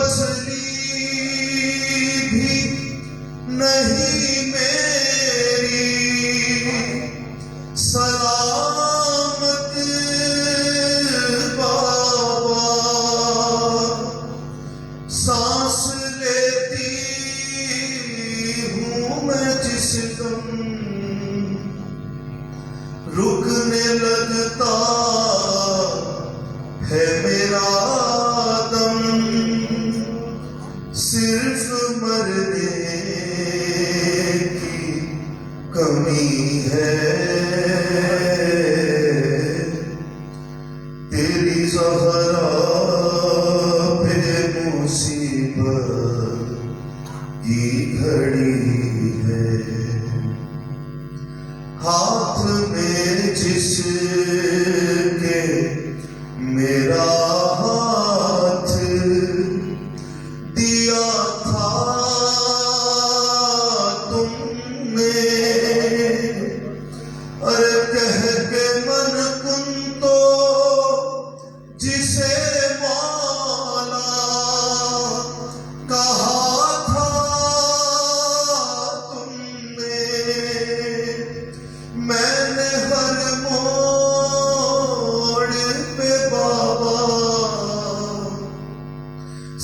پسلی بھی نہیں میری، سلامت بابا، سانس لیتی ہوں میں جس دم، رکنے لگتا ہے میرا دم، صرف مرنے کی کمی ہے، تیری زہرا پہ مصیبت کی گھڑی ہے، ہاتھ میں جس کے میرا ہاتھ دیا تھا تم نے، ارے کہہ کے من کن تو جسے مولا کہا تھا تم نے، میں نے ہر موڑ پہ بابا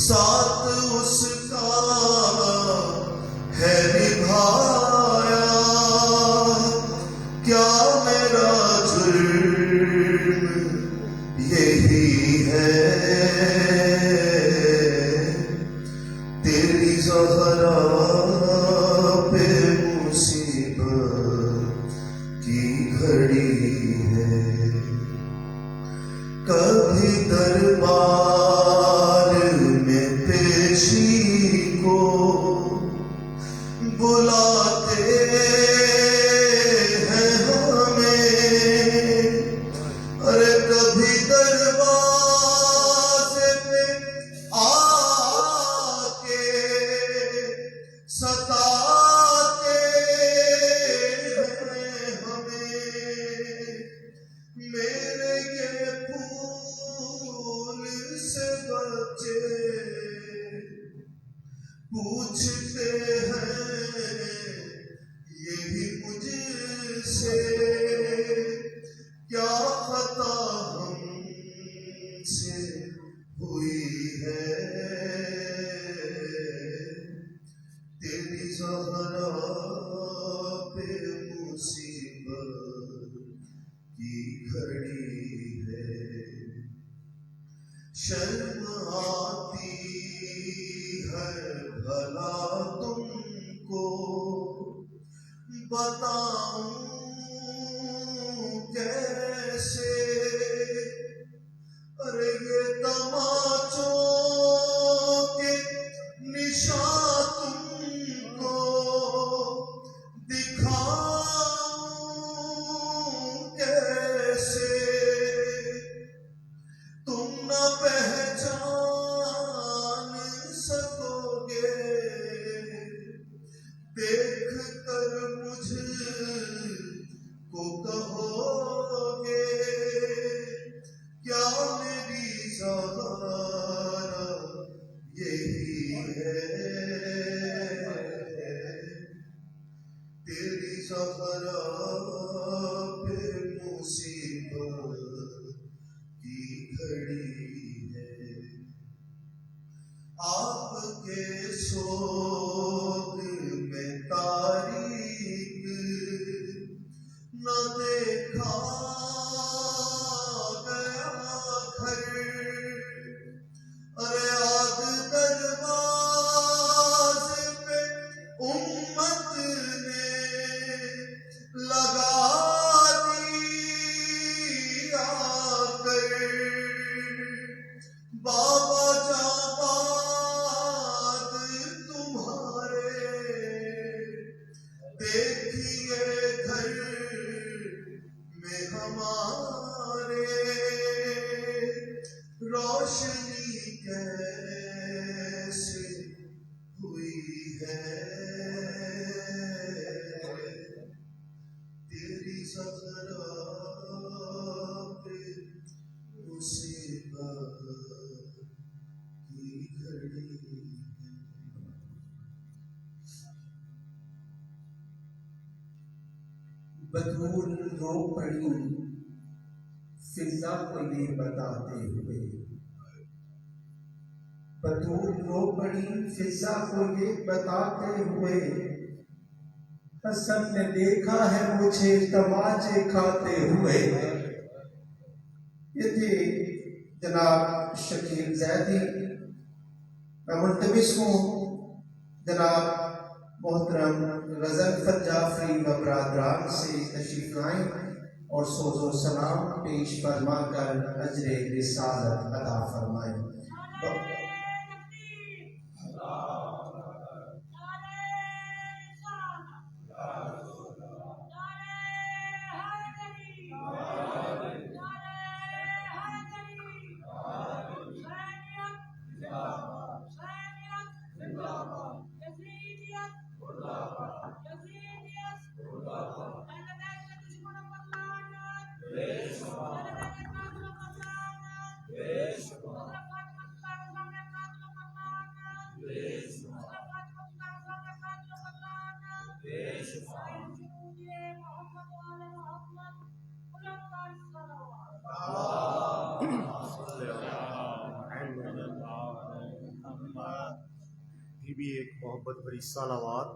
ساتھ اس کا ہے نبھایا، کیا میرا جرم یہی ہے، تیری زہرا پہ مصیبت کی گھڑی ہے، کبھی دربار میں پیشی کو بلاتے ہیں ہمیں، ارے کبھی دروازے پہ آ کے ستاتے ہیں ہمیں، میرے یہ پھول سے بچے پوچھتے ہیں یہی مجھ سے، کیا خطا ہم سے ہوئی ہے، تیری زہرا پہ مصیبت کی گھڑی ہے، شرم آتی ہے بھلا تم کو بتاؤں کیسے، ارے یہ تماچوں کے نشان تم کو دکھاؤں کیسے، تم نہ پہچان سکو گے، دیکھ کر مجھ کو کہو گے، کیا میری زہرا یہی ہے، تیری زہرا پہ مصیبت کی گھڑی ہے، آپ کے سوگ میں تاریک نہ دیکھا گیا گھر، ارے آگ دروازے پہ امت نے لگا دی آ کر، بابا جاں باد تمہارے دیکھیے گھر میں ہمارے، بطول رو پڑی فضا کو یہ بتاتے ہوئے، بطول رو پڑی فضا کو یہ بتاتے ہوئے، حسن نے دیکھا ہے مجھے تماچے کھاتے ہوئے۔ یہ تھے جناب شکیل زیدی۔ میں ملتمس ہوں جناب محترم غضنفر جعفری و برادران سے تشریف لائیں اور سوز و سلام پیش فرما کر اجر رسالت ادا فرمائیں۔ بھی ایک محبت بھری صلوات۔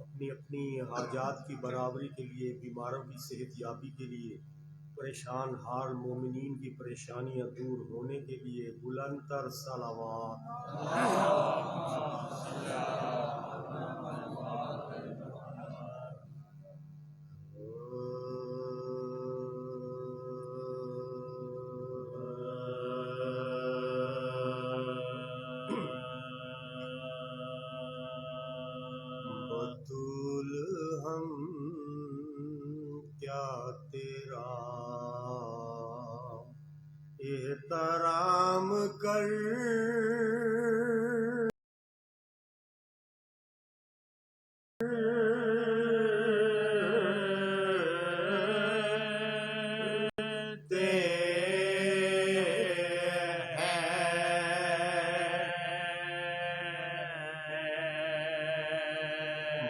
اپنی اپنی حاجات کی برابری کے لیے، بیماروں کی صحت یابی کے لیے، پریشان حال مومنین کی پریشانیاں دور ہونے کے لیے بلند تر صلوات۔ بطول ہم کیا تیرا احترام کرتے ہیں،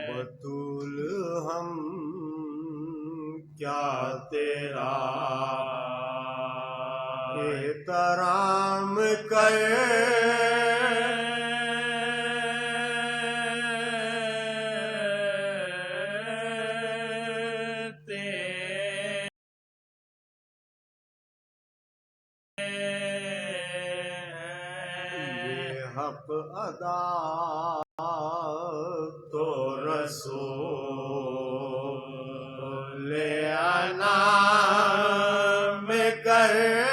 بطول ہم کیا تیرا احترام کرتے یہ حق ادا تو رسول انام کرتے ہیں،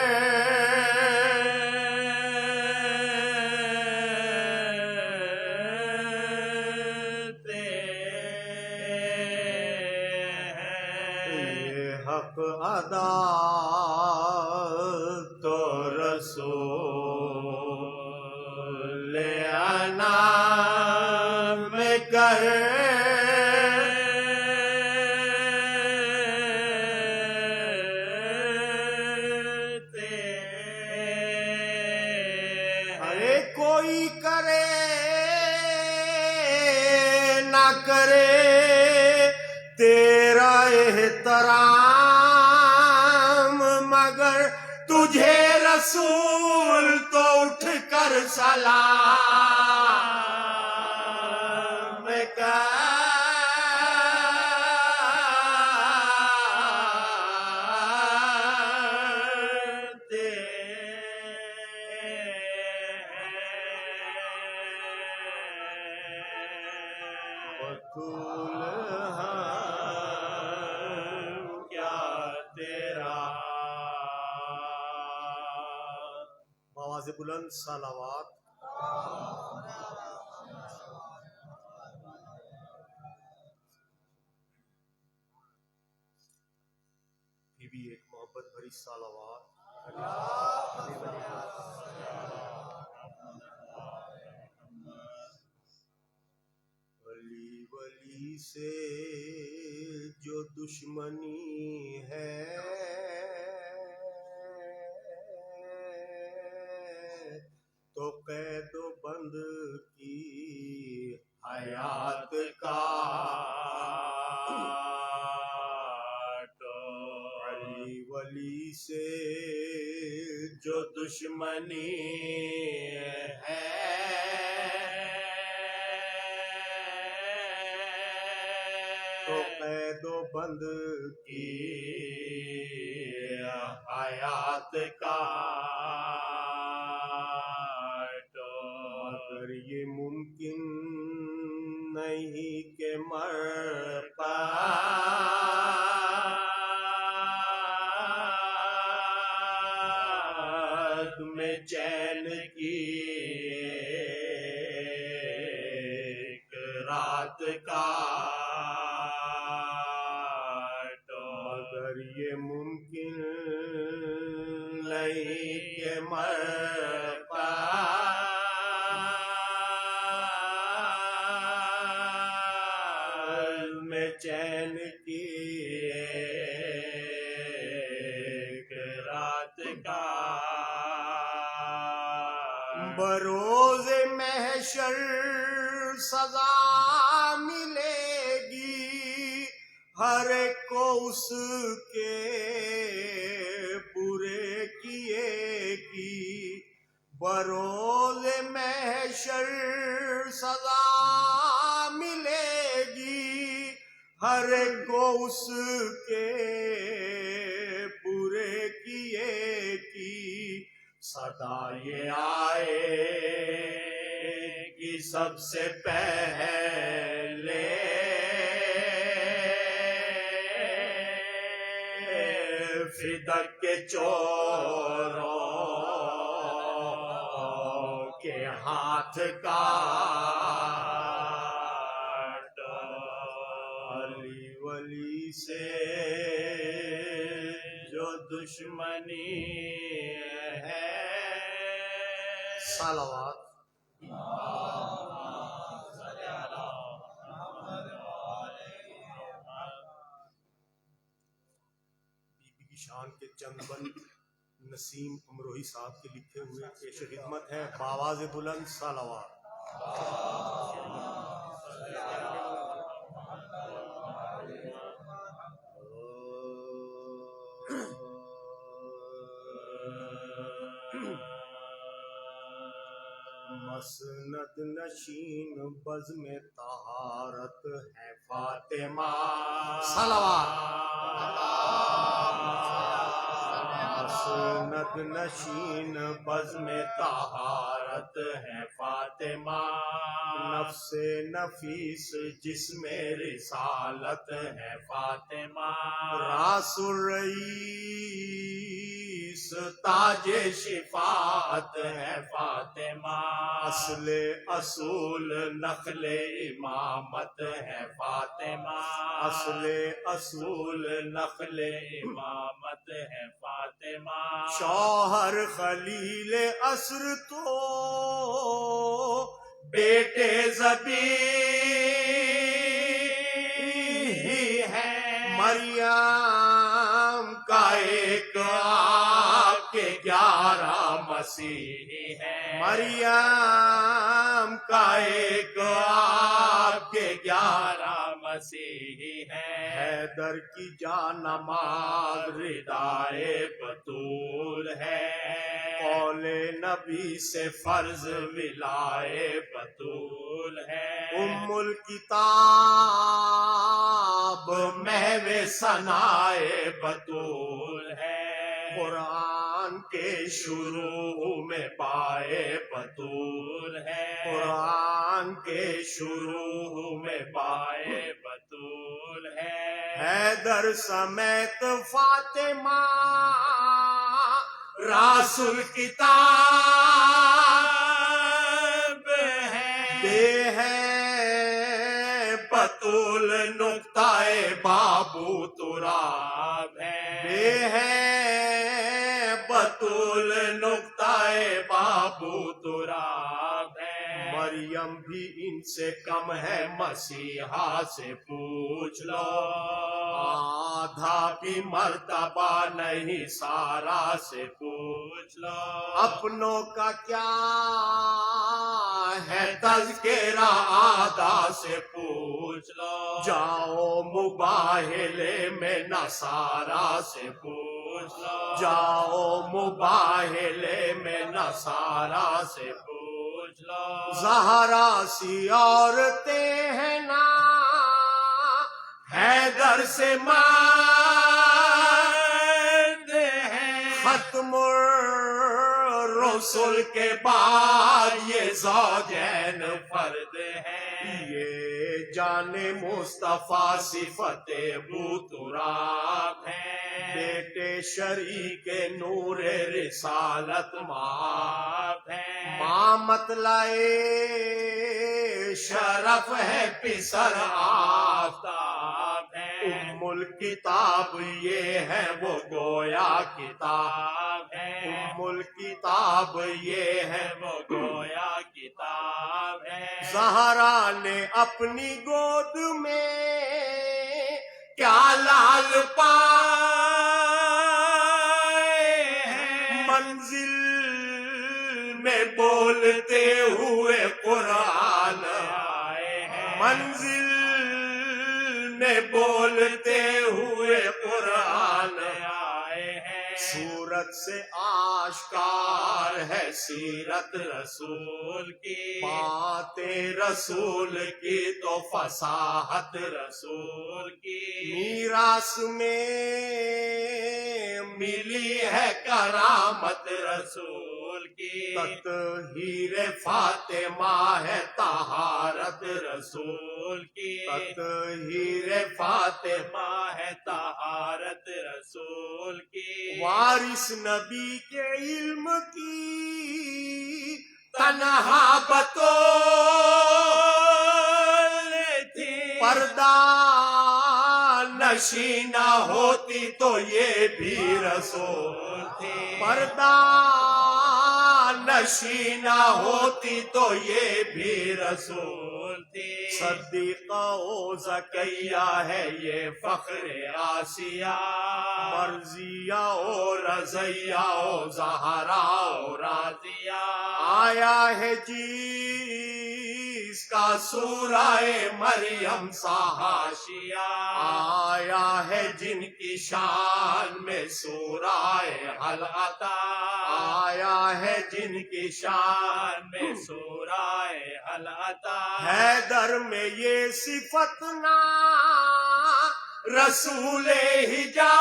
یہ حق ادا تو رسول انام کرتے ہیں۔ ارے کوئی کرے نہ کرے تیرا احترام، مگر تجھے رسول تو اٹھ کر سلام کرتے ہیں، بطول ہم کیا تیرا آواز بلند صلوات۔ یہ بھی ایک محبت بھری صلوات۔ ولی ولی سے جو دشمنی ہے، تو قید و بند ولی سے جو دشمنی ہے، تو قید و بند کی حیات کاٹو، اگر یہ ممکن نہیں کہ مر بعد میں چین کی ایک رات کاٹو، اگر یہ ممکن نہیں کہ مر بعد میں چین کی ایک رات کا، بروز محشر سزا ملے گی ہر ایک کو اس کے برے کیے کی، بروز محشر سزا ملے گی ہر ایک کو اس کے برے کیے کی، صدا یہ آئے گی سب سے پہلے فدق کے چوروں کے ہاتھ کاٹو، علی ولی سے جو دشمنی ہے، صلوات۔ بی بی کی شان کے چند بند نسیم امروہی صاحب کے لکھے ہوئے پیش خدمت ہے بآواز بلند صلوات۔ مسند نشین بزم طہارت ہے فاطمہ، صلوات۔ مسند نشین بزم طہارت ہے فاطمہ، نفس نفیس جسم رسالت ہے فاطمہ، راس الرئیس تاج شفاعت ہے فاطمہ، اصل اصول نخل امامت ہے فاطمہ، اصل اصول نخل امامت ہے فاطمہ، شوہر خلیل عصر تو بیٹے ذبی ہی ہے، مریم کا ایک آپ کے 11 مسیح ہے، مریم کا ایک آپ کے 11 مسیح ہے، حیدر کی جانماز ردائے بطول ہے، قول نبی سے فرض ولائے بطول ہے، ام الکتاب محو ثنائے بطول ہے، قرآن کے شروع میں پائے بطول ہے، قرآن کے شروع میں پائے بطول ہے، حیدر سمیت فاطمہ راس الکتاب ہے، بے ہے بطول نقطہ بابو تراب ہے، بے ہے بطول نقطہ بابو تراب ہے، مریم بھی ان سے کم ہے مسیحا سے پوچھ لو، آدھا بھی مرتبہ نہیں سارا سے پوچھ لو، اپنوں کا کیا ہے تذکرہ آدھا سے پوچھ لو، جاؤ مباہلے میں نصارا سے پوچھ پوچھ لو، جاؤ مباہلے میں نصارا سے پوچھ لو، زہرا سی عورتیں ہیں نا حیدر سے مرد ہیں، ختم الرسل کے بعد یہ زوجین فرد ہیں، یہ جان مصطفیٰ صفت بو تراب ہیں، بیٹے شریک نور رسالت ماں ہیں، ماں مطلع شرف ہے پسر آفتاب ہیں، ام الکتاب یہ ہے وہ گویا کتاب ہیں، ام الکتاب یہ ہے وہ گویا کتاب ہے، زہرا نے اپنی گود میں کیا لال پائے ہیں، منزل میں بولتے ہوئے قرآن آئے ہیں، منزل میں بولتے ہوئے قرآن آئے ہیں، صورت سے آشکار ہے سیرت رسول کی باتیں رسول کی تو فصاحت رسول کی میراث میں ملی ہے کرامت رسول کی تطہیر فاطمہ ہے طہارت رسول کی تطہیر فاطمہ ماں ہے طہارت رسول کی وارث نبی کے علم کی تنہا بطول تھی پردہ نشینہ ہوتی تو یہ بھی رسول تھی پردہ نشینہ ہوتی تو یہ بھی رسول تھی صدیقہ و زکیہ ہے یہ فخر آسیہ مرضیہ و رضیہ و زہرا و راضیہ آیا ہے جس کا سورہ مریم سا حاشیہ آیا ہے جن کی شان میں سورہ حل عطا آیا ہے جن کی شان میں سورہ حل عطا حیدر میں یہ صفت نا رسول حجاز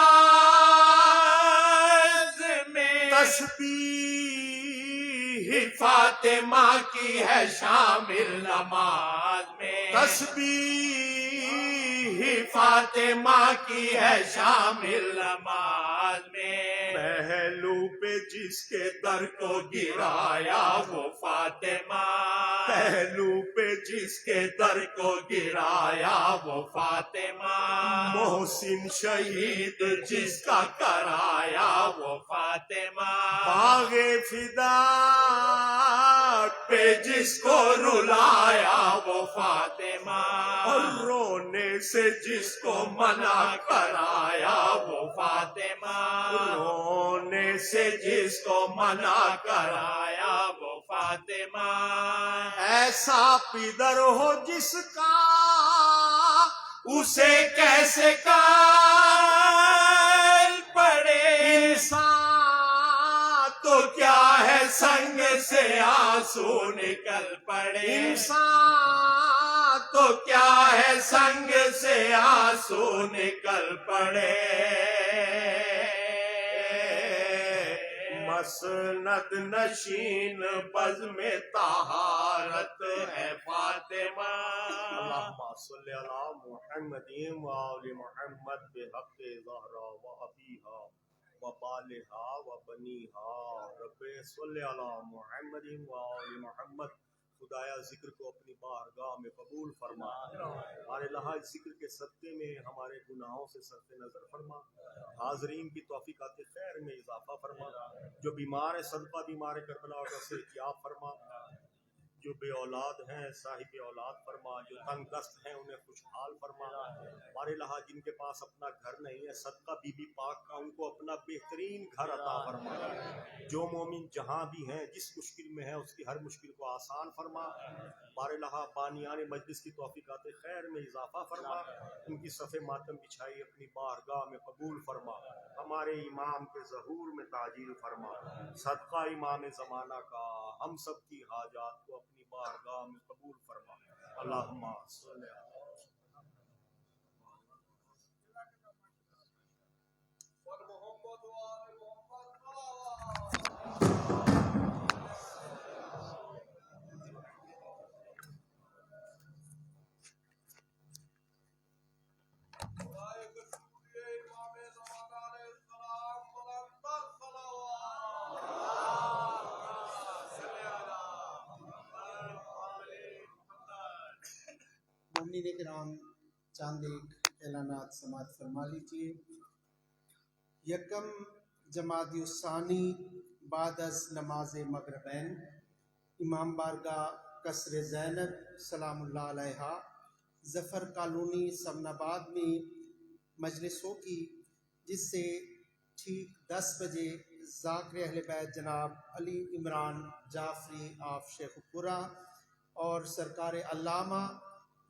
میں تسبیح فاطمہ کی ہے شامل نماز میں تسبیح فاطمہ کی ہے شامل نماز میں پہلو پہ جس کے در کو گرایا وہ فاطمہ پہلو پہ جس کے در کو گرایا وہ فاطمہ محسن شہید جس کا کرایا وہ فاطمہ باغ فدا پہ جس کو رلایا وہ فاطمہ اور رونے سے جس کو منع کرایا وہ فاطمہ رونے سے جس کو منع کرایا وہ فاطمہ ایسا پدر ہو جس کا اسے کیسے کال پڑے انسان تو کیا ہے سنگ سے آنسو نکل پڑے انسان تو کیا ہے سنگ سے آنسو نکل پڑے مسند نشین بزم طہارت ہے فاطمہ اللہم صلی علی محمد و آل محمد بحق زہرا و ابیہا و بالہا و بنیہا رب صلی علی محمد و آل محمد خدایا ذکر کو اپنی بارگاہ میں قبول فرما ہمارے لحاظ ذکر کے صدقے میں ہمارے گناہوں سے صرف نظر فرما حاضرین کی توفیقات خیر میں اضافہ فرما جو بیمار ہے صدقہ بیمار کربلا کا صحت یاب فرما جو بے اولاد ہیں صاحب اولاد فرما، جو تنگ دست ہیں انہیں خوشحال فرما، بار الہا جن کے پاس اپنا گھر نہیں ہے صدقہ بی بی پاک کا ان کو اپنا بہترین گھر عطا فرما، جو مومن جہاں بھی ہیں جس مشکل میں ہیں اس کی ہر مشکل کو آسان فرما، بار الہا بانیان مجلس کی توفیقات خیر میں اضافہ فرما، ان کی صف ماتم بچھائی اپنی بارگاہ میں قبول فرما، ہمارے امام کے ظہور میں تعجیل فرما، صدقہ امام زمانہ کا ہم سب کی حاجات کو اپنی بارگاہ میں قبول فرما، اللہم صلی علی مومنین کرام، چاند ایک اعلانات سماعت فرما لیجیے۔ یکم جمادی الثانی بعد از نماز مغربین امام بارگاہ قصر زینب سلام اللہ علیہ ظفر کالونی سمن آباد میں مجلس ہوگی، جس سے ٹھیک 10 بجے ذاکر اہل بیت جناب علی عمران جعفری آف شیخ پورہ اور سرکار علامہ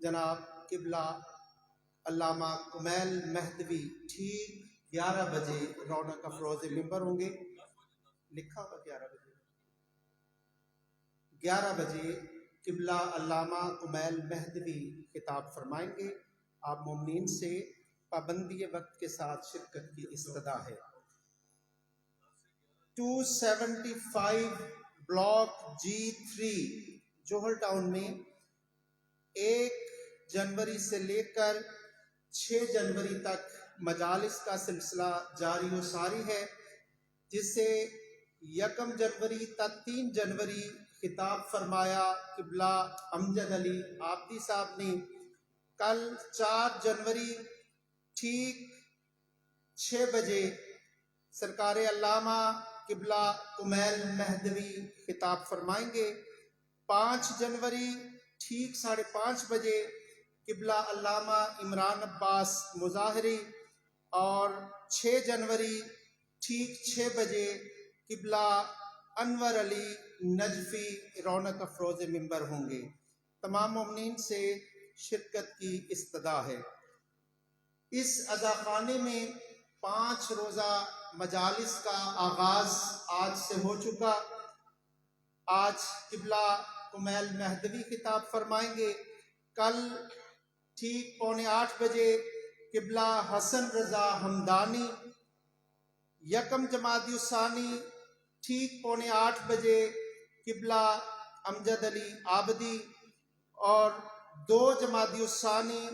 جناب قبلہ علامہ کمیل مہدوی ٹھیک 11 بجے رونق افروز ممبر ہوں گے۔ لکھا ہوگا 11 بجے قبلہ علامہ کمیل مہدوی خطاب فرمائیں گے۔ آپ مومنین سے پابندی وقت کے ساتھ شرکت کی استدعا ہے۔ 275 بلاک G3 جوہر ٹاؤن میں 1 جنوری سے لے کر 6 جنوری تک مجالس کا سلسلہ جاری و ساری ہے، جس سے 1 جنوری تا 3 جنوری خطاب فرمایا قبلہ امجد علی عابدی صاحب نے۔ کل 4 جنوری ٹھیک 6 بجے سرکار علامہ قبلہ کمیل مہدوی خطاب فرمائیں گے۔ 5 جنوری ٹھیک 5:30 بجے قبلہ علامہ عمران عباس مظاہری اور 6 جنوری ٹھیک 6 بجے قبلہ انور علی نجفی رونق افروز ممبر ہوں گے۔ تمام مومنین سے شرکت کی استدعا ہے۔ اس عزاخانے میں 5 روزہ مجالس کا آغاز آج سے ہو چکا۔ آج قبلہ کمیل مہدوی خطاب فرمائیں گے۔ کل ٹھیک 7:45 بجے قبلہ حسن رضا حمدانی، 1 جمادی الثانی ٹھیک 7:45 بجے قبلہ امجد علی عابدی اور 2 جمادی الثانی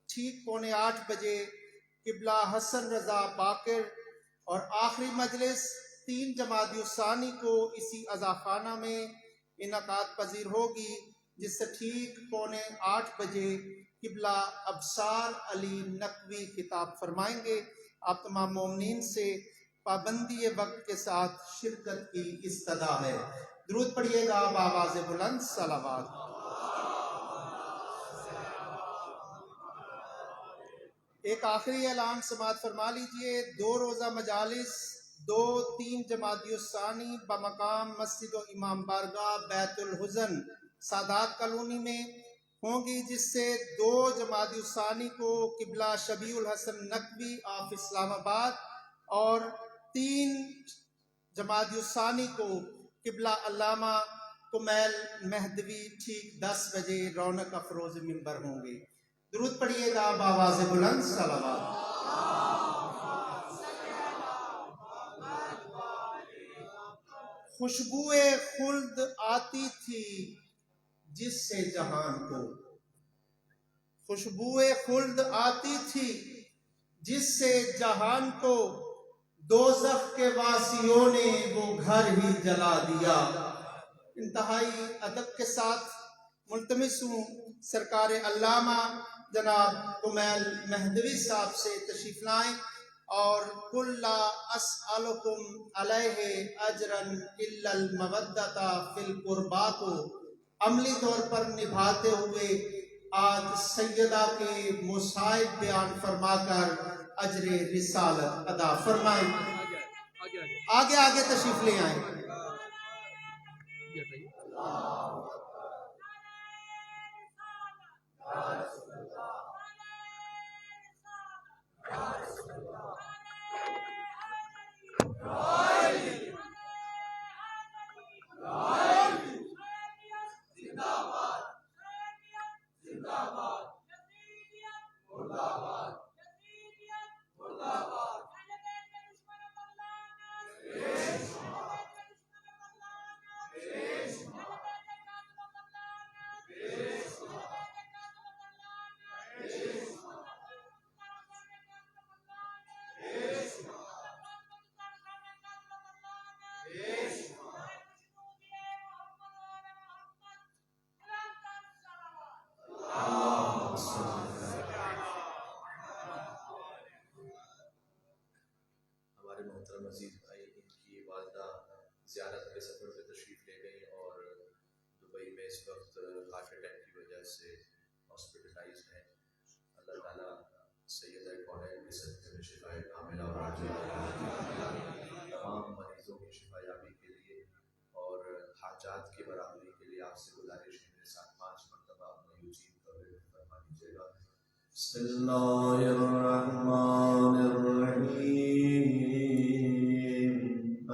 ٹھیک 7:45 بجے قبلہ حسن رضا باقر، اور آخری مجلس 3 جمادی الثانی کو اسی عزاخانہ میں انعقاد پذیر ہوگی، جس سے ٹھیک 7:45 بجے قبلہ ابصار علی نقوی خطاب فرمائیں گے۔ آپ تمام مومنین سے پابندی وقت کے ساتھ شرکت کی استدعا ہے۔ درود پڑھیے گا بآواز بلند صلوات۔ ایک آخری اعلان سماعت فرما لیجئے۔ 2 روزہ مجالس 2-3 جمادی الثانی بمقام مسجد و امام بارگاہ بیت الحزن سادات کالونی میں ہوں گی، جس سے 2 جمادی الثانی کو قبلہ شبیع الحسن نقوی آف اسلام آباد اور 3 جمادی الثانی کو قبلہ علامہ کمیل مہدوی ٹھیک 10 بجے رونق افروز ممبر ہوں گے۔ درود پڑھیے گا بآواز بلند صلوات۔ خوشبوئے خلد آتی تھی جس سے جہان کو، خوشبوئے خلد آتی تھی جس سے جہان کو، دوزخ کے واسیوں نے وہ گھر ہی جلا دیا۔ انتہائی ادب کے ساتھ ملتمس ہوں سرکار علامہ جناب کمیل مہدوی صاحب سے تشریف لائیں اور قل لا اسألکم علیہ اجرا الا المودۃ فی القربیٰ کو عملی طور پر نبھاتے ہوئے آج سیدہ کے مصائب بیان فرما کر اجر رسالت ادا فرمائیں. آگے آگے تشریف لے آئیں. ہمارے محترم عزیز بھائی، ان کی والدہ زیارت کے سفر پہ تشریف لے گئی اور دبئی میں اس وقت ہارٹ اٹیک کی وجہ سے ہاسپٹلائز ہیں. اللہ تعالیٰ سیدہ کونین کے صدقے میں شفائے کاملہ اور عاجلہ تمام مریضوں کی شفا یابی کے لیے اور حاجات کی برابری کے لیے آپ سے گزارش ہے میرے ساتھ 5 مرتبہ اپنے یوچین کا ورد فرما دیجیے گا. بسم اللہ الرحمن الرحیم.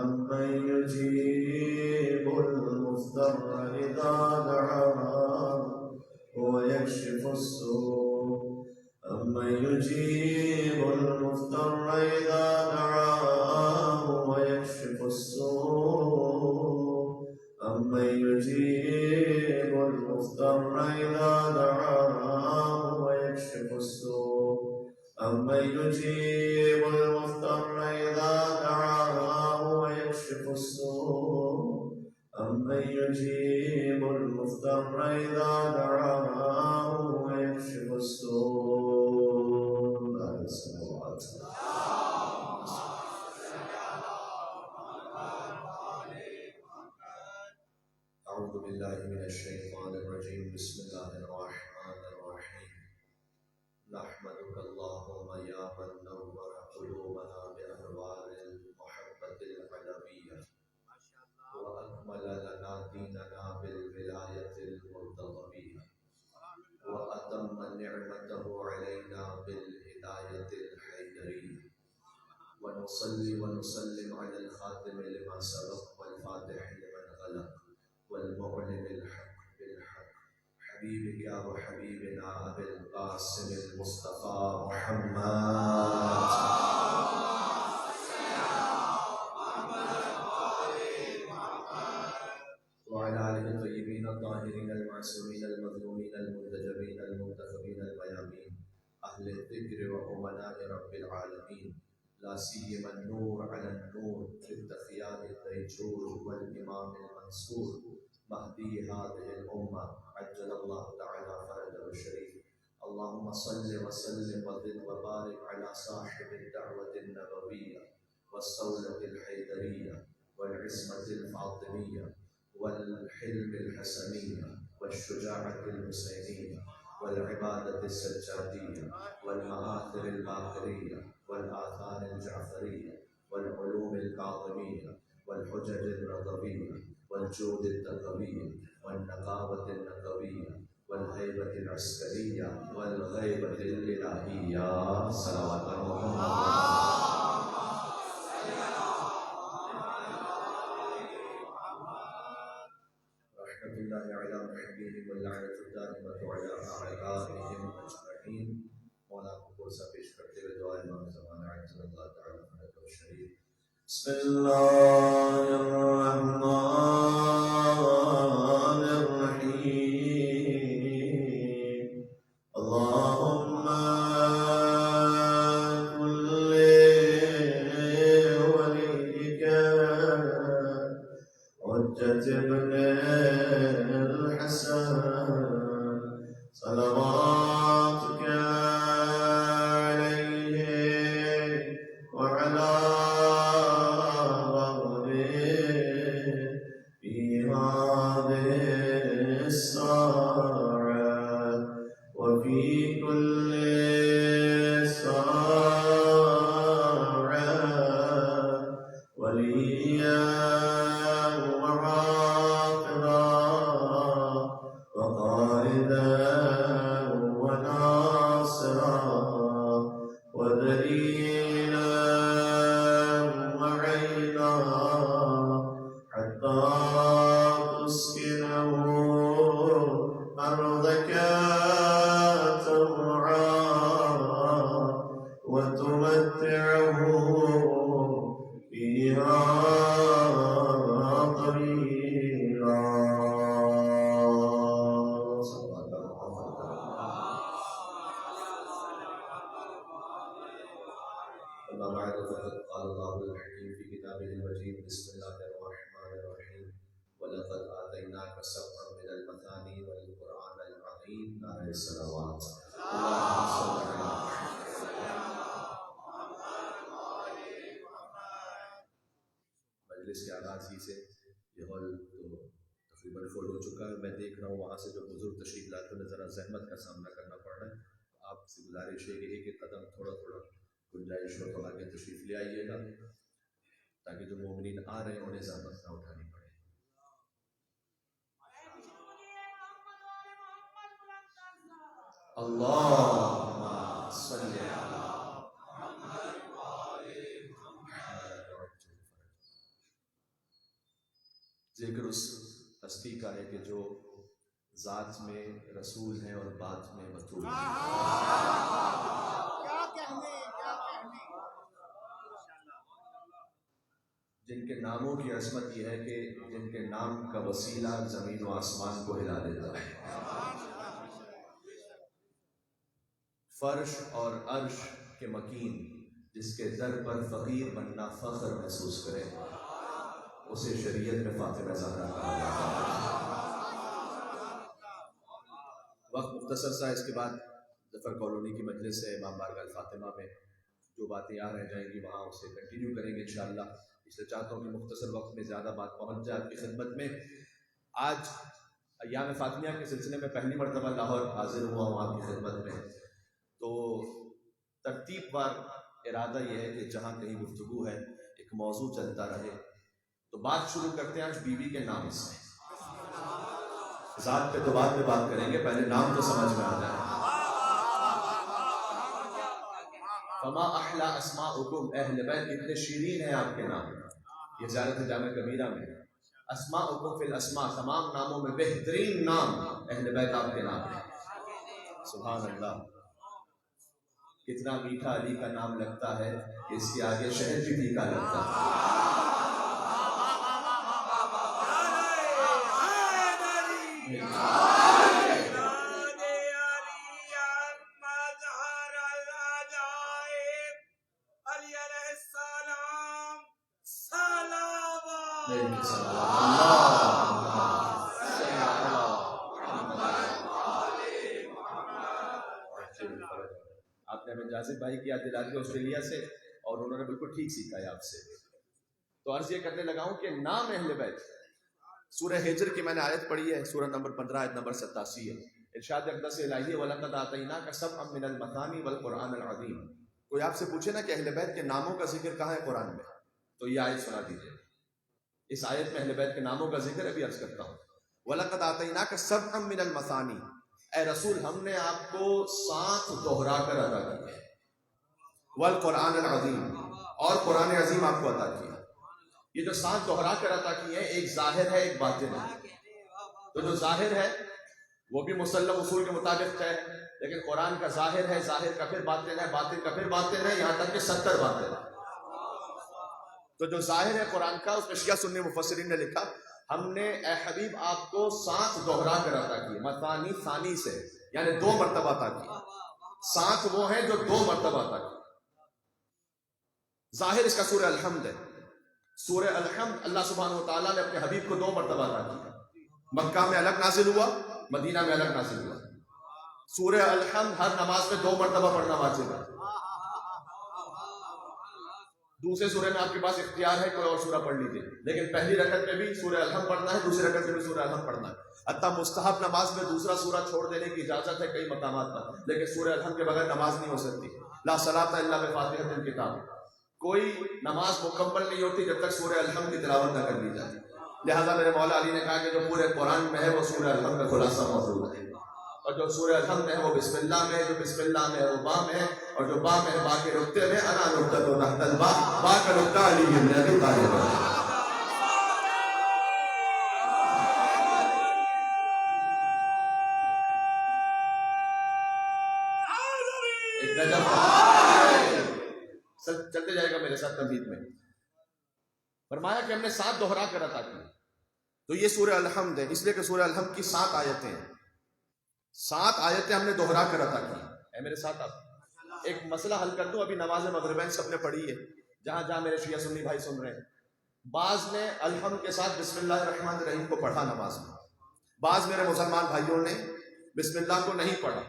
امن یجیب المضطر اذا دعاه ويكشف السوء. امن یجیب المضطر اذا دعاه ويكشف السوء. امن یجیب المضطر اذا دعاه ويكشف السوء. امن يجيب المضطر اذا دعاه ويكشف السوء. امن يجيب المضطر اذا دعاه ويكشف السوء. عليه الصلوات. اعوذ باللہ من الشیطان الرجیم. بسم اللہ الرحمن الرحیم. نحمدك اللهم يا من نور قلوبنا بأنوار المحبة العلوية وأكمل لنا ديننا بالولاية المرتضوية وأتم نعمته علينا بالهداية الحيدرية. ونصلي ونسلم على الخاتم لما سبق والفاتح لمن غلق والمعلن الحق بالحق حبيبك وحبيبنا أبي القاسم المصطفى محمد وعلى آله الطيبين الطاهرين المعصومين المظلومين المنتجبين المنتخبين الميامين أهل الذكر وأمناء رب العالمين. لا سيما النور على النور بالتخيار الديجور والإمام المنصور مهدي هذه الأمة عجل الله تعالى فرجه الشريف. اللهم صل وسلم وزد وبارك على صاحب الدعوة النبوية والصولة الحيدرية والعصمة الفاطمية والحلم الحسنية والشجاعة الحسينية والعبادة السجادية والمآثر الباقرية والآثار الجعفرية والعلوم الكاظمية والحجج الرضوية والجود التقوية والنقاوة النقوية والهيبة العسكرية والغيبة الإلهية. صلوات رحمة الله على محبيهم واللعنة الدائمة على أعدائهم أجمعين. مولا کو پرسا پیش کرتے ہوئے دعا امام زمانہ عزت اللہ تعالی فرجہ الشریف. بسم اللہ الرحمن الرحیم. اللهم كن لوليك حجة ابن الحسن صلواتك عليه وعلى ظهره في هذه وليا وحافظا وقائدا وناصرا ودليلا وعينا حتى تسكنه أرضك طوعا وتمتعه فيها طويلا. أما بعد فقد قال الله الحكيم في كتابه المجيد بسم الله الرحمن الرحيم ولقد آتيناك سبعا من المثاني والقرآن العظيم نار الصلوات اللهم صل على مجلس کے آغاز ہی سے یہ ہال تو تقریباً فل ہو چکا ہے. میں دیکھ رہا ہوں وہاں سے جو بزرگ تشریف لاتے ہیں ذرا زحمت کا سامنا کرنا پڑ رہا ہے. آپ سے گزارش ہے کہ ایک ایک قدم تھوڑا تھوڑا گنجائش ہو تو آگے تشریف لے آئیے گا تاکہ جو مومنین آ رہے ہیں انہیں زحمت نہ اٹھانی پڑے. اللہم صلی علی ذکر اس ہستی کا ہے کہ جو ذات میں رسول ہیں اور بات میں مطلوب ہیں. جن کے ناموں کی عظمت یہ ہے کہ جن کے نام کا وسیلہ زمین و آسمان کو ہلا دیتا ہے. فرش اور عرش کے مکین جس کے در پر فقیر بننا فخر محسوس کرے اسے شریعت میں فاطمہ زہرا کہا جاتا ہے. وقت مختصر سا اس کے بعد ظفر کالونی کی مجلس ہے امام بارگاہ الفاطمہ میں جو باتیں آ رہ جائیں گی وہاں اسے کنٹینیو کریں گے انشاءاللہ. اس لیے چاہتا ہوں کہ مختصر وقت میں زیادہ بات پہنچ جائے آپ کی خدمت میں. آج ایام فاطمیہ کے سلسلے میں پہلی مرتبہ لاہور حاضر ہوا ہوں آپ کی خدمت میں. تو ترتیب وار ارادہ یہ ہے کہ جہاں کہیں گفتگو ہے ایک موضوع چلتا رہے. تو بات شروع کرتے ہیں آج بیوی کے نام سے. ذات پہ تو بعد میں بات کریں گے, پہلے نام تو سمجھ میں آ جائے. فما احلا اسماءکم, اہل بیت اتنے شیرین ہیں آپ کے نام. یہ زیارت جامع کبیرہ میں اسماءکم فی الاسماء, تمام ناموں میں بہترین نام اہل بیت آپ کے نام ہے. سبحان اللہ. کتنا میٹھا علی کا نام لگتا ہے کہ اس کے آگے شہر بھی پھیکا لگتا ہے. آپ نے ہمیں جازب بھائی کی یاد دلا دی آسٹریلیا سے اور انہوں نے بالکل ٹھیک سیکھا ہے آپ سے. تو عرض یہ کرنے لگا ہوں کہ نام اہل بیت سورہ ہجر کی میں نے آیت پڑھی ہے, سورہ نمبر 15 آیت نمبر 87 ہے. ارشاد اقدس الہی وَلَقَدْ آتَيْنَاكَ سَبْعًا مِنَ الْمَثَانِي وَالْقُرْآنَ الْعَظِيمِ. کوئی آپ سے پوچھے نا کہ اہل بیت کے ناموں کا ذکر کہاں ہے قرآن میں, تو یہ آیت سنا دیجیے. اس آیت میں اہل بیت کے ناموں کا ذکر ابھی عرض کرتا ہوں. وَلَقَدْ آتَيْنَاكَ سَبْعًا مِنَ الْمَثَانِي, اے رسول ہم نے آپ کو 7 دوہرا کر عطا کیا. والقرآن العظیم, اور قرآن عظیم آپ کو عطا کیا. یہ جو 7 دوہرا کر عطا کیے ہیں, ایک ظاہر ہے ایک باطن ہے. تو جو ظاہر ہے وہ بھی مسلم اصول کے مطابق ہے, لیکن قرآن کا ظاہر ہے, ظاہر کا پھر باطن ہے, باطن کا پھر باطن ہے, یہاں تک کہ 70 باطن ہے. تو جو ظاہر ہے قرآن کا, اس میں شیعہ سنی مفسرین نے لکھا ہم نے اے حبیب آپ کو 7 دوہرا کر عطا کیے. مثانی ثانی سے یعنی 2 مرتبہ عطا کیے. 7 وہ ہیں جو 2 مرتبہ عطا کیے. ظاہر اس کا سورہ الحمد ہے. سورہ الحمد اللہ سبحانہ وتعالیٰ نے اپنے حبیب کو 2 مرتبہ عطا کیا. مکہ میں الگ نازل ہوا, مدینہ میں الگ نازل ہوا. سورہ الحمد ہر نماز میں 2 مرتبہ پڑھنا واجب ہے. دوسرے سورے میں آپ کے پاس اختیار ہے کوئی اور سورہ پڑھ لیجیے, لیکن پہلی رکعت میں بھی سورہ الحمد پڑھنا ہے, دوسری رکعت میں بھی سورہ الحمد پڑھنا ہے. حتیٰ مستحب نماز میں دوسرا سورہ چھوڑ دینے کی اجازت ہے کئی مقامات پر, لیکن سورہ الحمد کے بغیر نماز نہیں ہو سکتی. لا صلاۃ الا بفاتحۃ الکتاب. کوئی نماز مکمل نہیں ہوتی جب تک سورہ الحمد کی تلاوت نہ کر لی جائے. لہٰذا میرے مولا علی نے کہا کہ جو پورے قرآن میں ہے وہ سورہ الحمد کا خلاصہ موجود ہے، اور جو سورہ الحمد ہے وہ بسم اللہ میں ہے، جو بسم اللہ میں ہے وہ با میں ہے، اور جو با میں ہے با کے نقطے میں انا نقطہ تو تحت البا، با کا نقطہ علی بن ابی طالب ہے. ایک نجم چلتے جائے گا میرے ساتھ تمہید میں. فرمایا کہ ہم نے 7 دوہرا کر عطا کیا. تو یہ سورہ الحمد ہے، اس لیے کہ سورہ الحمد کی 7 آیتیں ہیں. 7 آیتیں ہم نے دوہرا کر عطا کی. اے میرے ساتھ آپ ایک مسئلہ حل کر دوں. ابھی نماز مغربین سب نے پڑھی ہے، جہاں جہاں میرے شیعہ سنی بھائی سن رہے ہیں. بعض نے الحمد کے ساتھ بسم اللہ الرحمن الرحیم کو پڑھا نماز میں، بعض میرے مسلمان بھائیوں نے بسم اللہ کو نہیں پڑھا.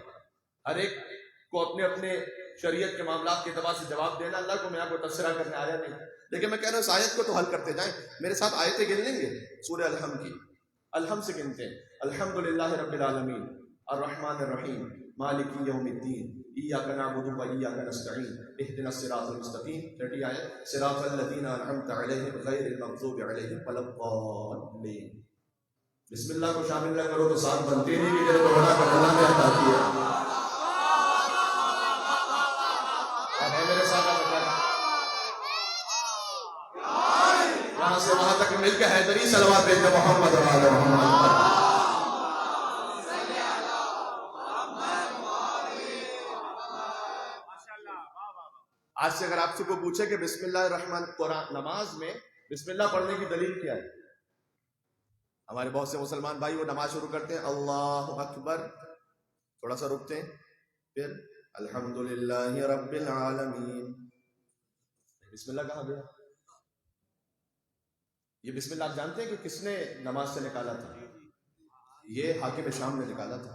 ہر ایک کو اپنے اپنے شریعت کے معاملات کے اعتبار سے جواب دینا. اللہ کو میں آپ کو تبصرہ کرنے آیا نہیں، لیکن میں کہہ رہا ہوں اس آیت کو تو حل کرتے جائیں. میرے ساتھ آیتیں گن لیں گے سورہ الحمد کی. الحمد سے گنتے ہیں. الحمدللہ رب العالمین الرحمن الرحیم مالک یوم الدین ایاک نعبد و ایاک نستعین اہدنا الصراط المستقیم. 30 آیت. صراط الذین انعمت علیہم غیر المغضوب علیہم ولا الضالین. بسم اللہ کو شامل نہ کرو تو 7 بنتے نہیں کہ جب دوہرا کر اللہ نے عطا کیا. میرے ساتھ یہاں سے وہاں تک مل کے حیدری صلوات بھیجنا محمد و آل محمد. آج سے اگر آپ سے کوئی پوچھے کہ بسم اللہ الرحمن قرآن نماز میں بسم اللہ پڑھنے کی دلیل کیا ہے، ہمارے بہت سے مسلمان بھائی وہ نماز شروع کرتے ہیں اللہ اکبر، تھوڑا سا رکتے ہیں، پھر الحمدللہ رب العالمین. بسم اللہ کہاں گیا؟ یہ بسم اللہ آپ جانتے ہیں کہ کس نے نماز سے نکالا تھا؟ یہ حاکم شام نے نکالا تھا.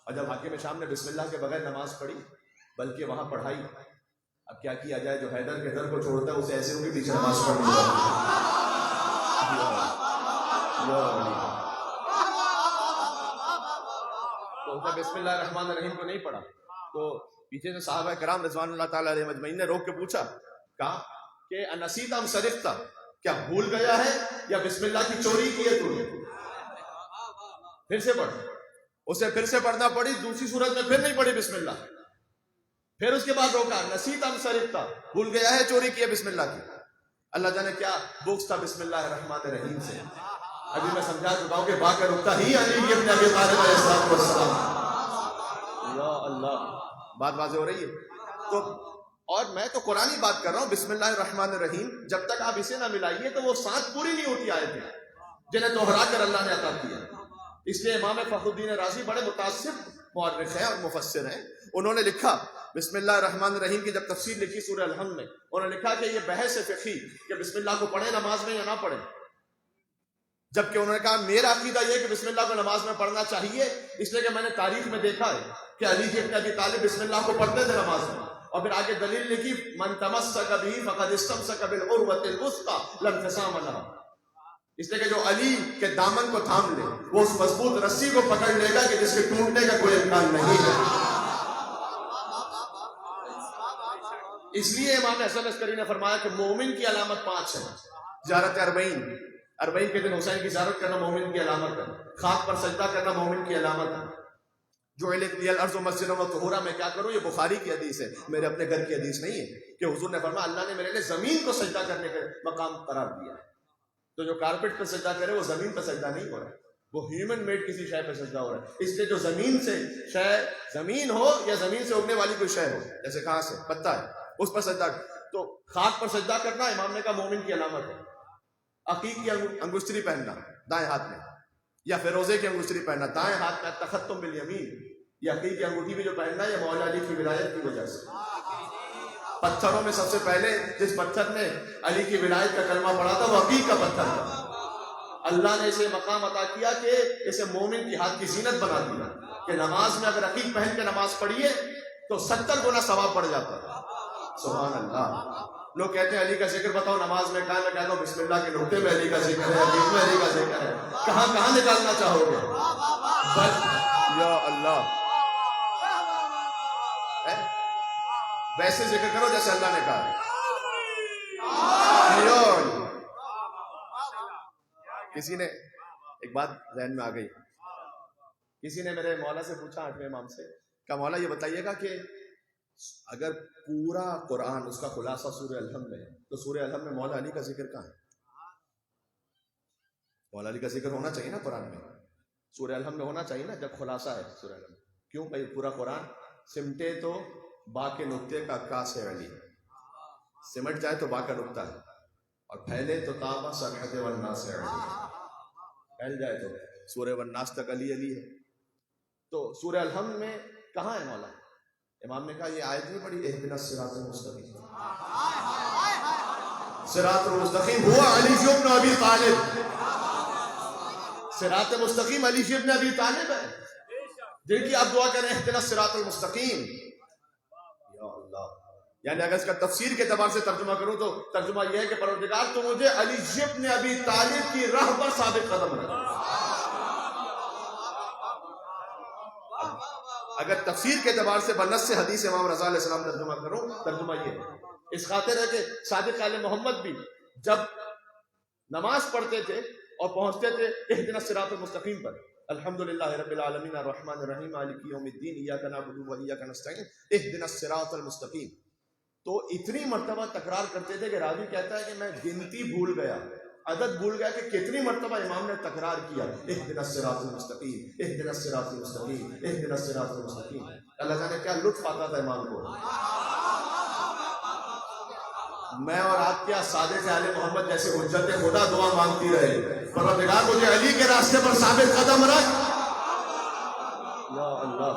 اور جب حاکم شام نے بسم اللہ کے بغیر نماز پڑھی بلکہ وہاں پڑھائی، اب کیا کیا جائے؟ جو حیدر کے در کو چھوڑتا ہے اسے ایسے ہو کہ پیچھے نماز پڑھنی تو بسم اللہ الرحمن الرحیم کو نہیں پڑھا. تو پیچھے سے صحابہ کرام رضوان اللہ تعالیٰ علیہ مجمعین نے روک کے پوچھا، کہا کہ انسیت ام سرقت، کیا بھول گیا ہے یا بسم اللہ کی چوری کی ہے تو نے؟ پھر سے پڑھ. اسے پھر سے پڑھنا پڑی. دوسری صورت میں پھر نہیں پڑھی بسم اللہ. پھر اس کے بعد روکا، نسیت ام سرقت، بھول گیا ہے چوری کی ہے بسم اللہ کی. اللہ جانے کیا بوکس تھا بسم اللہ الرحمن الرحیم سے. ابھی میں سمجھا چکا ہوں کہ با کا رکتا ہی علی ابن ابی طالب علیہ السلام. یا اللہ، بات واضح ہو رہی ہے. تو اور میں تو قرآنی بات کر رہا ہوں. بسم اللہ الرحمن الرحیم جب تک آپ اسے نہ ملائیے تو وہ 7 پوری نہیں ہوتی آیتیں جنہیں دوہرا کر اللہ نے عطا کیا. اس لیے امام فخر الدین رازی بڑے متاثر مورخ ہیں اور مفسر ہیں. انہوں نے لکھا بسم اللہ الرحمن الرحیم کی جب تفسیر لکھی سورہ الحمد میں، انہوں نے لکھا کہ یہ بحث فقہی کہ بسم اللہ کو پڑھیں نماز میں یا نہ پڑھیں. جبکہ انہوں نے کہا میرا عقیدہ یہ کہ بسم اللہ کو نماز میں پڑھنا چاہیے، اس لیے کہ میں نے تاریخ میں دیکھا ہے کہ علی ابن ابی طالب بسم اللہ کو پڑھتے تھے نماز میں. اور پھر آگے دلیل لکھی من تمسک بہ فقد استمسک بالعروۃ الوثقی لا انفصام لها. اس لیے کہ جو علی کے دامن کو تھام لے وہ اس مضبوط رسی کو پکڑ لے گا کہ جس کے ٹوٹنے کا کوئی امکان نہیں ہے. اس لیے امام حسن عسکری نے فرمایا کہ مومن کی علامت 5 ہے. زیارت اربعین کے دن حسین کی زیارت کرنا مومن کی علامت ہے. خاک پر سجدہ کرنا مومن کی علامت ہے. جو الارض مسجدا وطہورا، میں کیا کروں؟ یہ بخاری کی حدیث ہے، میرے اپنے گھر کی حدیث نہیں ہے. کہ حضور نے فرمایا اللہ نے میرے لیے زمین کو سجدہ کرنے کا مقام قرار دیا ہے. تو جو کارپیٹ پہ سجدہ کرے وہ زمین پہ سجدہ نہیں ہو رہا ہے، وہ ہیومن میڈ کسی شے پہ سجدہ ہو رہا ہے. اس لیے جو زمین سے شے، زمین ہو یا زمین سے اگنے والی کوئی شے ہو، جیسے کہاں سے پتا ہے اس پر سجدہ. تو خاک پر سجدہ کرنا امام نے کہا مومن کی علامت ہے. عقیق کی انگشتری پہننا دائیں ہاتھ میں، یا فیروزے کی انگشتری پہننا دائیں ہاتھ میں، تختم بالیمین. یہ عقیق کی انگوٹھی بھی جو پہننا ہے یہ مولا علی کی ولایت کی وجہ سے. پتھروں میں سب سے پہلے جس پتھر نے علی کی ولایت کا کلمہ پڑھا تھا وہ عقیق کا پتھر تھا. اللہ نے اسے مقام عطا کیا کہ اسے مومن کی ہاتھ کی زینت بنا دیا کہ نماز میں اگر عقیق پہن کے نماز پڑھیے تو 70 گنا ثواب پڑ جاتا ہے. سبحان اللہ. لوگ کہتے ہیں علی کا ذکر بتاؤ نماز میں، کہاں میں کہتا ہوں بسم اللہ کے نقطے میں علی کا ذکر ہے، عقیق میں علی کا ذکر ہے. کہاں کہاں نکالنا چاہو گے؟ یا اللہ، ویسے ذکر کرو جیسے اللہ نے کہا. کسی نے ایک بات ذہن میں آ گئی، کسی نے میرے مولا سے پوچھا 8ویں امام سے، کہا مولا یہ بتائیے گا کہ اگر پورا قرآن اس کا خلاصہ سورہ الحمد میں ہے تو سورہ الحمد میں مولا علی کا ذکر کہاں ہے؟ مولا علی کا ذکر ہونا چاہیے نا قرآن میں، سورہ الحمد میں ہونا چاہیے نا جب خلاصہ ہے سورہ الحمد۔ کیوں بھائی پورا قرآن سمٹے تو با کے نقطے کا کا سے علی، سمٹ جائے تو با کا نقطہ ہے، اور پھیلے تو تابا سرحد والناس سے علی، پھیل جائے تو سورہ والناس تک علی علی ہے۔ تو سورہ الحمد میں کہاں ہے مولا؟ امام نے کہا یہ آیت نہیں پڑھی اہدنا الصراط المستقیم، صراط المستقیم ہوا علی بن ابی طالب، صراط مستقیم علی بن ابی طالب ہے جن کی آپ دعا کریں اہدنا الصراط المستقیم۔ یا اللہ، یعنی اگر اس کا تفسیر کے اعتبار سے ترجمہ کروں تو ترجمہ یہ ہے کہ پروردگار تو مجھے علی بن ابی طالب کی راہ پر ثابت قدم رکھ۔ اگر تفسیر کے اعتبار سے بنص سے حدیث امام رضا علیہ السلام ترجمہ کروں، ترجمہ یہ ہے، اس خاطر ہے کہ صادق آل محمد بھی جب نماز پڑھتے تھے اور پہنچتے تھے اہدنا الصراط المستقیم پر، الحمدللہ رب العالمین الرحمن الرحیم مالک یوم الدین ایاک نعبد و ایاک نستعین اہدنا الصراط المستقیم، تو اتنی مرتبہ تکرار کرتے تھے کہ راوی کہتا ہے کہ میں گنتی بھول گیا، عدد بھول گیا کہ کتنی مرتبہ امام نے تکرار کیا اہدنا الصراط المستقیم اہدنا الصراط المستقیم اہدنا الصراط المستقیم۔ اللہ جانے کیا لطف آتا تھا امام کو۔ میں اور آپ کیا صادق آل محمد جیسے حجت خدا دعا مانگتی رہے، پروردگار مجھے علی کے راستے پر ثابت قدم رکھ۔ یا اللہ،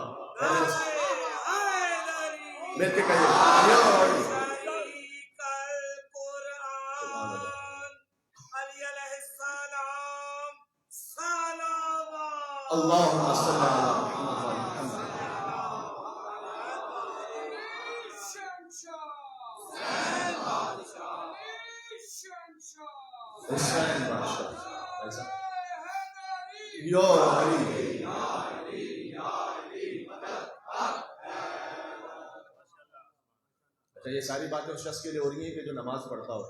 مل کے کہیے یا علی۔ اللہم صلی علی محمد۔ حسین بادشاہ یا علی۔ اچھا یہ ساری باتیں اس شخص کے لیے ہو رہی ہیں کہ جو نماز پڑھتا ہو۔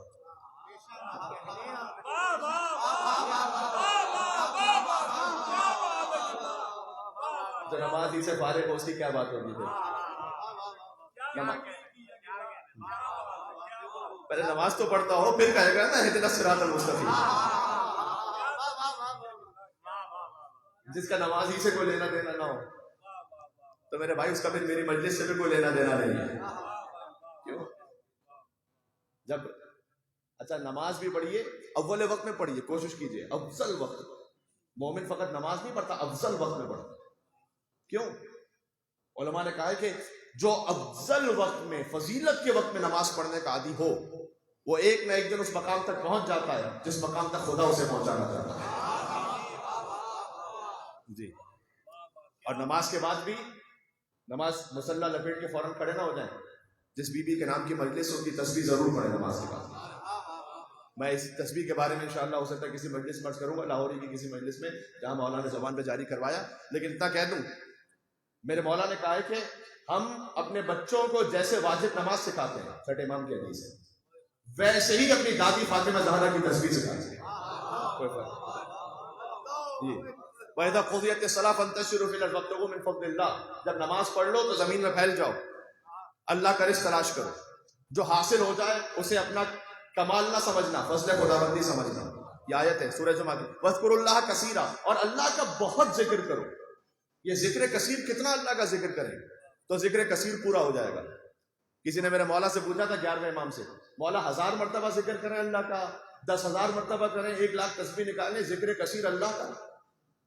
جو نماز ہی سے فارغ ہو اس کی کیا بات ہوگی پھر؟ پہلے نماز تو پڑھتا ہو پھر کہے گا نا اہدنا الصراط المستقیم۔ جس کا نماز ہی سے کوئی لینا دینا نہ ہو تو میرے بھائی اس کا پھر میری مجلس سے بھی کوئی لینا دینا نہیں ہے۔ کیوں؟ جب اچھا نماز بھی پڑھیے، اول وقت میں پڑھیے، کوشش کیجیے افضل وقت۔ مومن فقط نماز نہیں پڑھتا، افضل وقت میں پڑھتا۔ کیوں؟ علماء نے کہا ہے کہ جو افضل وقت میں، فضیلت کے وقت میں نماز پڑھنے کا عادی ہو وہ ایک نہ ایک دن اس مقام تک پہنچ جاتا ہے جس مقام تک خدا اسے پہنچانا چاہتا ہے۔ جی، اور نماز کے بعد بھی نماز مصلی لپیٹ کے فوراً کھڑے نہ ہو جائیں۔ جس بی بی کے نام کی مجلس ہو کی تسبیح ضرور پڑھیں نماز کے بعد۔ میں اس تسبیح کے بارے میں انشاءاللہ ہو سکتا ہے کسی مجلس میں عرض کروں گا، لاہوری کی کسی مجلس میں جہاں مولانا نے زبان پہ جاری کروایا، لیکن اتنا کہہ دوں میرے مولا نے کہا ہے کہ ہم اپنے بچوں کو جیسے واجب نماز سکھاتے ہیں، چھٹے امام کی حدیث ہے، ویسے ہی اپنی دادی فاطمہ زہرا کی تسبیح سکھاتے ہیں۔ کوئی فرق جی، وَإِذَا قُضِيَتِ الصَّلَاةُ فَانتَشِرُوا فِي الْأَرْضِ وَابْتَغُوا مِن فَضْلِ اللَّهِ، جب نماز پڑھ لو تو زمین میں پھیل جاؤ، اللہ کا رزق تلاش کرو، جو حاصل ہو جائے اسے اپنا کمال نہ سمجھنا، فضل خداوندی سمجھنا۔ یہ آیت ہے سورہ جمعہ کی، وَاذْكُرُوا اللَّهَ كَثِيرًا، اور اللہ کا بہت ذکر کرو۔ یہ ذکر کثیر کتنا اللہ کا ذکر کریں تو ذکر کثیر پورا ہو جائے گا۔ کسی نے میرے مولا سے پوچھا تھا 11ویں امام سے، مولا 1000 مرتبہ ذکر کریں اللہ کا، 10,000 مرتبہ کریں، 1,00,000 تسبیح نکالیں، ذکر کثیر اللہ کا؟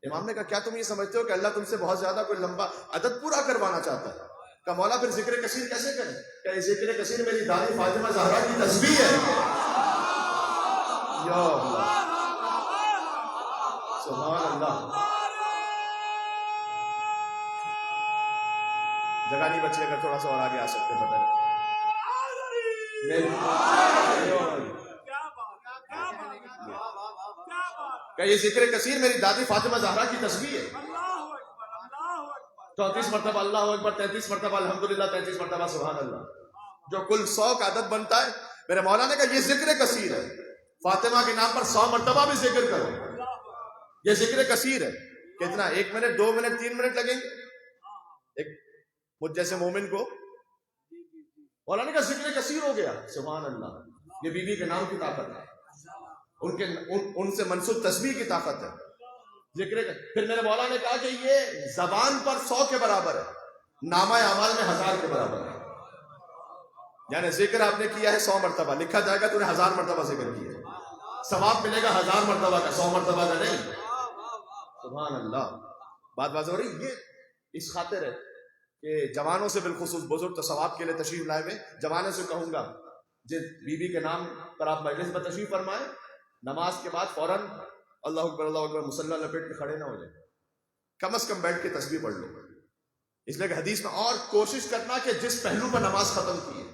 امام نے کہا کیا تم یہ سمجھتے ہو کہ اللہ تم سے بہت زیادہ کوئی لمبا عدد پورا کروانا چاہتا ہے؟ کہ مولا پھر ذکر کثیر کیسے کریں؟ کہ ذکر کثیر میری دادی فاطمہ زہرا کی تسبیح ہے۔ یا اللہ، سبحان اللہ۔ جگہ نہیں بچی، اگر تھوڑا سا اور آگے آ سکتے پتہ نہیں۔ کہ یہ ذکر کثیر میری دادی فاطمہ زہرا کی تسبیح ہے۔ 34 مرتبہ اللہ اکبر، 33 مرتبہ الحمدللہ، 33 مرتبہ سبحان اللہ، جو کل 100 کا عدد بنتا ہے میرے مولا نے کہا یہ ذکر کثیر ہے، فاطمہ کے نام پر 100 مرتبہ بھی ذکر کرو، یہ ذکر کثیر ہے. کتنا؟ 1 منٹ، 2 منٹ، 3 منٹ لگیں گے ایک مجھ جیسے مومن کو؟ مولا نے کہا ذکر کثیر ہو گیا. سبحان اللہ، یہ بی بی کے نام کی طاقت ہے، ان سے منسوب تسبیح کی طاقت ہے. ذکر پھر میرے مولا نے کہا کہ یہ زبان پر 100 کے برابر ہے، نامہ اعمال میں 1000 کے برابر ہے. یعنی ذکر آپ نے کیا ہے 100 مرتبہ، لکھا جائے گا تو نے 1000 مرتبہ ذکر کیا ہے، ثواب ملے گا 1000 مرتبہ کا، 100 مرتبہ کا نہیں. سبحان اللہ. بات واضح ہو رہی. یہ اس خاطر ہے کہ جوانوں سے بالخصوص، بزرگ تو ثواب کے لیے تشریف لائے ہوئے، جوانوں سے کہوں گا جس بی بی کے نام پر آپ مجلس میں تشریف فرمائیں، نماز کے بعد فوراً اللہ اکبر اللہ اکبر مصلی لپیٹ کے کھڑے نہ ہو جائیں، کم از کم بیٹھ کے تسبیح پڑھ لو. اس لیے کہ حدیث میں اور کوشش کرنا کہ جس پہلو پر نماز ختم کی ہے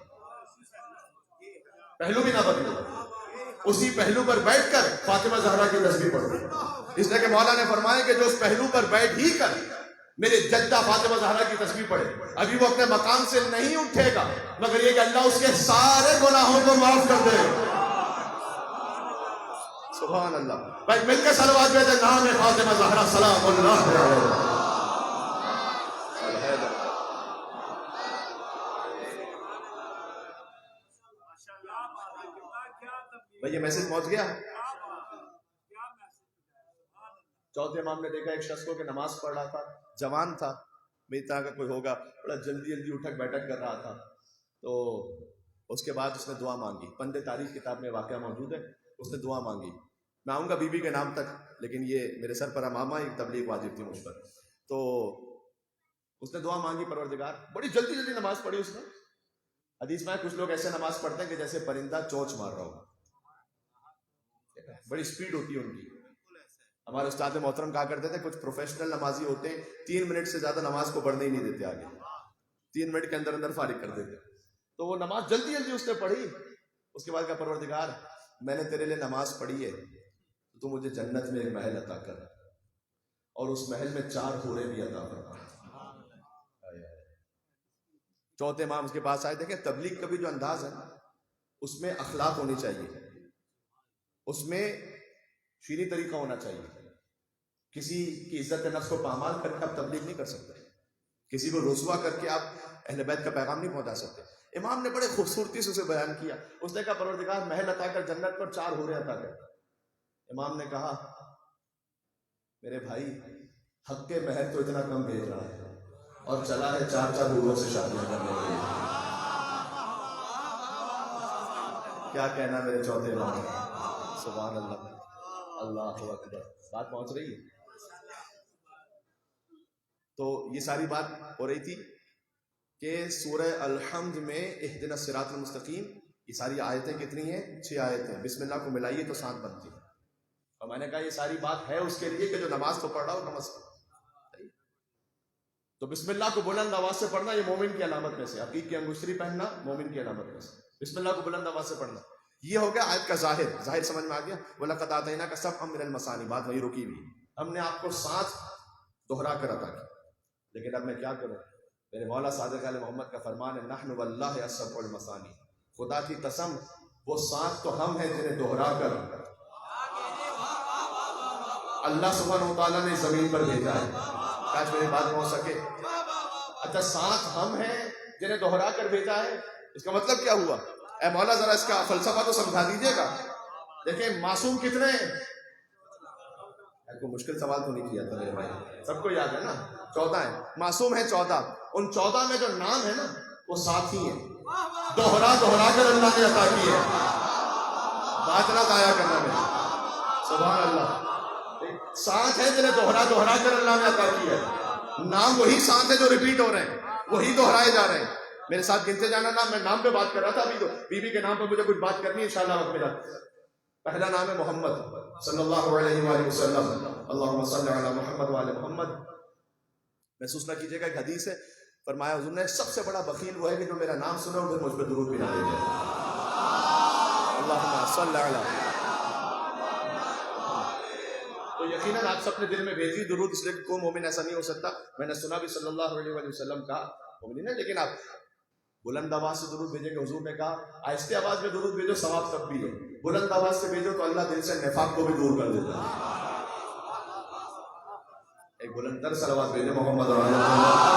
پہلو بھی نہ بدلو، اسی پہلو پر بیٹھ کر فاطمہ زہرا کی تسبیح پڑھو. اس لیے کہ مولا نے فرمایا کہ جو اس پہلو پر بیٹھ ہی کر میرے جدہ فاطمہ زہرا کی تسبیح پڑھے، ابھی وہ اپنے مقام سے نہیں اٹھے گا مگر یہ کہ اللہ اس کے سارے گناہوں کو معاف کر دے. سبحان اللہ. بھائی مل کے صلوات بھیجیں، نام فاطمہ زہرا سلام اللہ علیہ. بھائی یہ میسج پہنچ گیا. چوتھے امام نے دیکھا ایک شخص کو کہ نماز پڑھ رہا تھا، جوان تھا، میری طرح کا کوئی ہوگا، بڑا جلدی جلدی اٹھک بیٹھک کر رہا تھا. تو اس کے بعد اس نے دعا مانگی. پند تاریخ کتاب میں واقعہ موجود ہے. اس نے دعا مانگی. میں آؤں گا بی بی کے نام تک، لیکن یہ میرے سر پر امامہ ایک تبلیغ واجب تھی مجھ پر. تو اس نے دعا مانگی، پروردگار. بڑی جلدی جلدی نماز پڑھی اس نے. حدیث میں کچھ لوگ ایسے نماز پڑھتے ہیں کہ جیسے پرندہ چونچ مار رہا ہو، بڑی سپیڈ ہوتی ہے ان کی. ہمارے استاد محترم کہا کرتے تھے کچھ پروفیشنل نمازی ہوتے ہیں 3 منٹ سے زیادہ نماز کو بڑھنے ہی نہیں دیتے آگے، 3 منٹ کے اندر اندر فارغ کر دیتے. تو وہ نماز جلدی جلدی اس نے پڑھی. اس کے بعد کہا پروردگار میں نے تیرے لیے نماز پڑھی ہے تو مجھے جنت میں ایک محل عطا کر، اور اس محل میں 4 حوریں بھی عطا کر. چوتھے امام اس کے پاس آئے. دیکھیں تبلیغ کا بھی جو انداز ہے اس میں اخلاق ہونی چاہیے، اس میں شیریں طریقہ ہونا چاہیے. کسی کی عزت نفس کو پامال کر کے آپ تبلیغ نہیں کر سکتے، کسی کو رسوا کر کے آپ اہل بیت کا پیغام نہیں پہنچا سکتے. امام نے بڑے خوبصورتی سے اسے بیان کیا. اس نے کہا پروردگار محل عطا کر جنت پر 4 حوریں عطا کر. امام نے کہا میرے بھائی حق کے مہر تو اتنا کم بھیج رہا ہے اور چلا ہے 4 حوروں سے شادیاں کرنے کے لیے. کیا کہنا میرے چوتھے امام. سبحان اللہ، اللہ اکبر. بات پہنچ رہی ہے. تو یہ ساری بات ہو رہی تھی کہ سورہ الحمد میں اہدنا الصراط المستقیم، یہ ساری آیتیں کتنی ہیں؟ 6 آیتیں. بسم اللہ کو ملائیے تو 7 بنتی ہیں. اور میں نے کہا یہ ساری بات ہے اس کے لیے کہ جو نماز تو پڑھ رہا ہو کم از کم. تو بسم اللہ کو بلند آواز سے پڑھنا یہ مومن کی علامت میں سے، عقیق کی انگشتری پہننا مومن کی علامت میں سے. بسم اللہ کو بلند آواز سے پڑھنا یہ ہو گیا آیت کا ظاہر سمجھ میں آ گیا. وَلَقَدْ آتَيْنَاكَ سَبْعًا مِنَ الْمَثَانِي، بات وہی رکی ہوئی. ہم نے آپ کو 7 دہرا کر عطا کیا. لیکن اب میں کیا کروں؟ میرے مولا صادق علیہ محمد کا فرمان ہے نحن واللہ السبع المثانی، خدا کی قسم وہ 7 تو ہم ہیں جنہیں دہرا کر اللہ سبحانہ وتعالیٰ نے زمین پر بھیجا ہے. کاش میری بات نہ ہو سکے. اچھا 7 ہم ہیں جنہیں دہرا کر بھیجا ہے، اس کا مطلب کیا ہوا؟ اے مولا ذرا اس کا فلسفہ تو سمجھا دیجیے گا. دیکھیں معصوم کتنے ہیں؟ کوئی مشکل سوال تو نہیں کیا تھا میرے بھائی، سب کو یاد ہے نا. 14 ہیں. معصوم ہیں 14. ان 14 میں جو نام ہے نا وہ 7 ہی ہیں. دہرا کر اللہ نے عطا کی ہے. بات نہ ضائع کرنا میں. سبحان اللہ. 7 ہیں جنہیں دہرا کر اللہ نے عطا کی ہے. نام وہی 7 ہیں جو ریپیٹ ہو رہے ہیں، وہی دہرائے جا رہے ہیں. میرے ساتھ گنتے جانا. نام میں نام پہ بات کر رہا تھا ابھی. تو بی بی کے نام پہ مجھے کچھ بات کرنی ہے انشاءاللہ وقت ملا. پہلا نام ہے محمد صلی اللہ علیہ وآلہ وسلم. اللہم صلی علی محمد وآل محمد. محسوس نہ کیجیے گا، ایک حدیث ہے فرمایا حضور نے سب سے بڑا بخیل وہ ہے کہ جو میرا نام سنے اور پھر مجھ پہ درود بھی نہ بھیجے. اللہم صلی علی. تو یقیناً آپ سب نے دل میں بھیجی درود، اس لیے کہ کوئی مومن ایسا نہیں ہو سکتا. میں نے سنا بھی صلی اللہ علیہ وآلہ وسلم کا مومن ہے، لیکن آپ بلند آواز سے درود بھیجیں گے. حضور نے کہا آہستہ آواز میں درود بھیجو ثواب تب بھی ہے, بلند آواز سے بھیجو تو اللہ دل سے نفاق کو بھی دور کر دیتا ہے. ایک بلند تر صلوات بھیجو محمد اور آل محمد.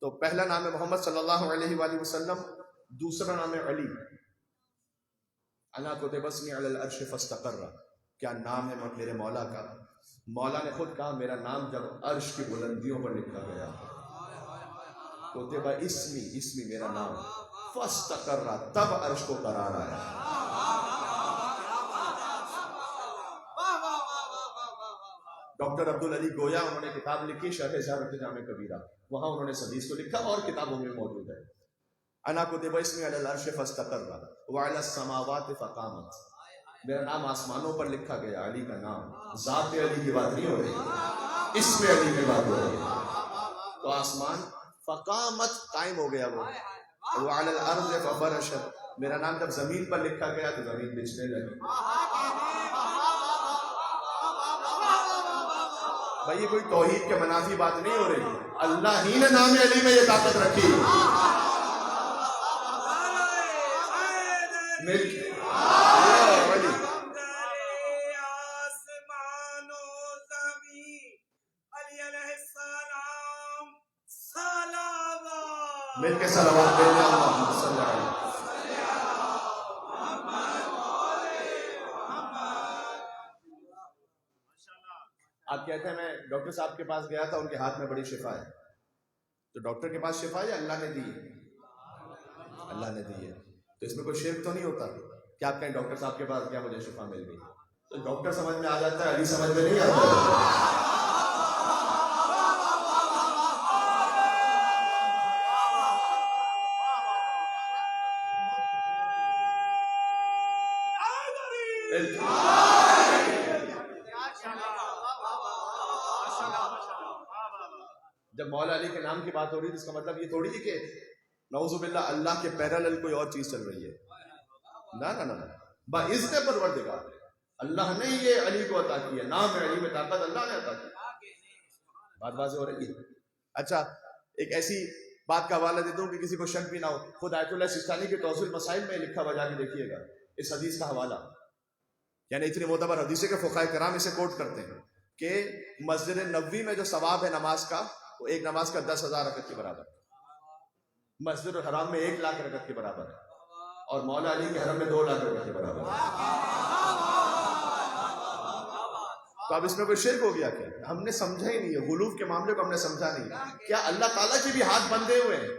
تو پہلا نام ہے محمد صلی اللہ علیہ وآلہ وسلم, دوسرا نام ہے علی. انا کتب اسمی علی العرش فاستقر, کیا نام ہے میرے مولا کا. مولا نے خود کہا میرا نام جب عرش کی بلندیوں پر لکھا گیا, کتب اسمی, اسمی میرا نام, فاستقر تب عرش کو قرار آیا. ڈاکٹر عبدالعلی گویا انہوں نے کتاب لکھی شرح زیارت جامع کبیرہ, وہاں انہوں نے اس حدیث کو لکھا اور کتابوں میں موجود ہے. انا کتب اسمی علی العرش فاستقر وعلی السماوات فقامت, میرا نام آسمانوں پر لکھا گیا, علی کا نام. ذات علی کی بات نہیں ہو رہی, اسم علی کی بات ہو رہی ہے. تو آسمان فقامت قائم ہو گیا وہ, وعلی الارض ففرشت, میرا نام جب زمین پر لکھا گیا تو زمین بچنے لگی. بھائی یہ کوئی توحید کے منافی بات نہیں ہو رہی, اللہ ہی نے نام علی میں یہ طاقت رکھی. مل کے صلوات دے دیں اللہم صلی علیہ. آپ کہتے ہیں میں ڈاکٹر صاحب کے پاس گیا تھا, ان کے ہاتھ میں بڑی شفا ہے. تو ڈاکٹر کے پاس شفا ہے یا اللہ نے دی ہے؟ اللہ نے دی ہے. تو اس میں کوئی شرک تو نہیں ہوتا کہ آپ کہیں ڈاکٹر صاحب کے پاس گیا مجھے شفا مل گئی. تو ڈاکٹر سمجھ میں آ جاتا ہے, علی سمجھ میں نہیں آتا. جب مولا علی کے نام کی بات ہو رہی ہے اس کا مطلب یہ تھوڑی ہے کہ نعوذ باللہ اللہ کے پیرالل کوئی اور چیز چل رہی ہے. نہ نہ نہ, باذن پروردگار اللہ نے یہ علی کو عطا کیا, نام علی میں طاقت اللہ نے عطا کی. بات واضح ہو رہی ہے. اچھا ایک ایسی بات کا حوالہ دیتا ہوں کہ کسی کو شک بھی نہ ہو, خود آیت اللہ سستانی کے توضیح المسائل میں لکھا ہوا, جا کے دیکھیے گا اس حدیث کا حوالہ. یعنی اتنی معتبر حدیث ہے کہ فقہاء کرام اسے کوٹ کرتے ہیں کہ مسجد نبوی میں جو ثواب ہے نماز کا, وہ ایک نماز کا 10,000 رکعت کے برابر ہے. مسجد الحرام میں 1 لاکھ رکعت کے برابر ہے, اور مولا علی کے حرم میں 2 لاکھ رکعت کے برابر ہے. تو اب اس میں کوئی شرک ہو گیا کیا؟ ہم نے سمجھا ہی نہیں ہے, غلوف کے معاملے کو ہم نے سمجھا نہیں. کیا اللہ تعالیٰ کے بھی ہاتھ بندھے ہوئے ہیں؟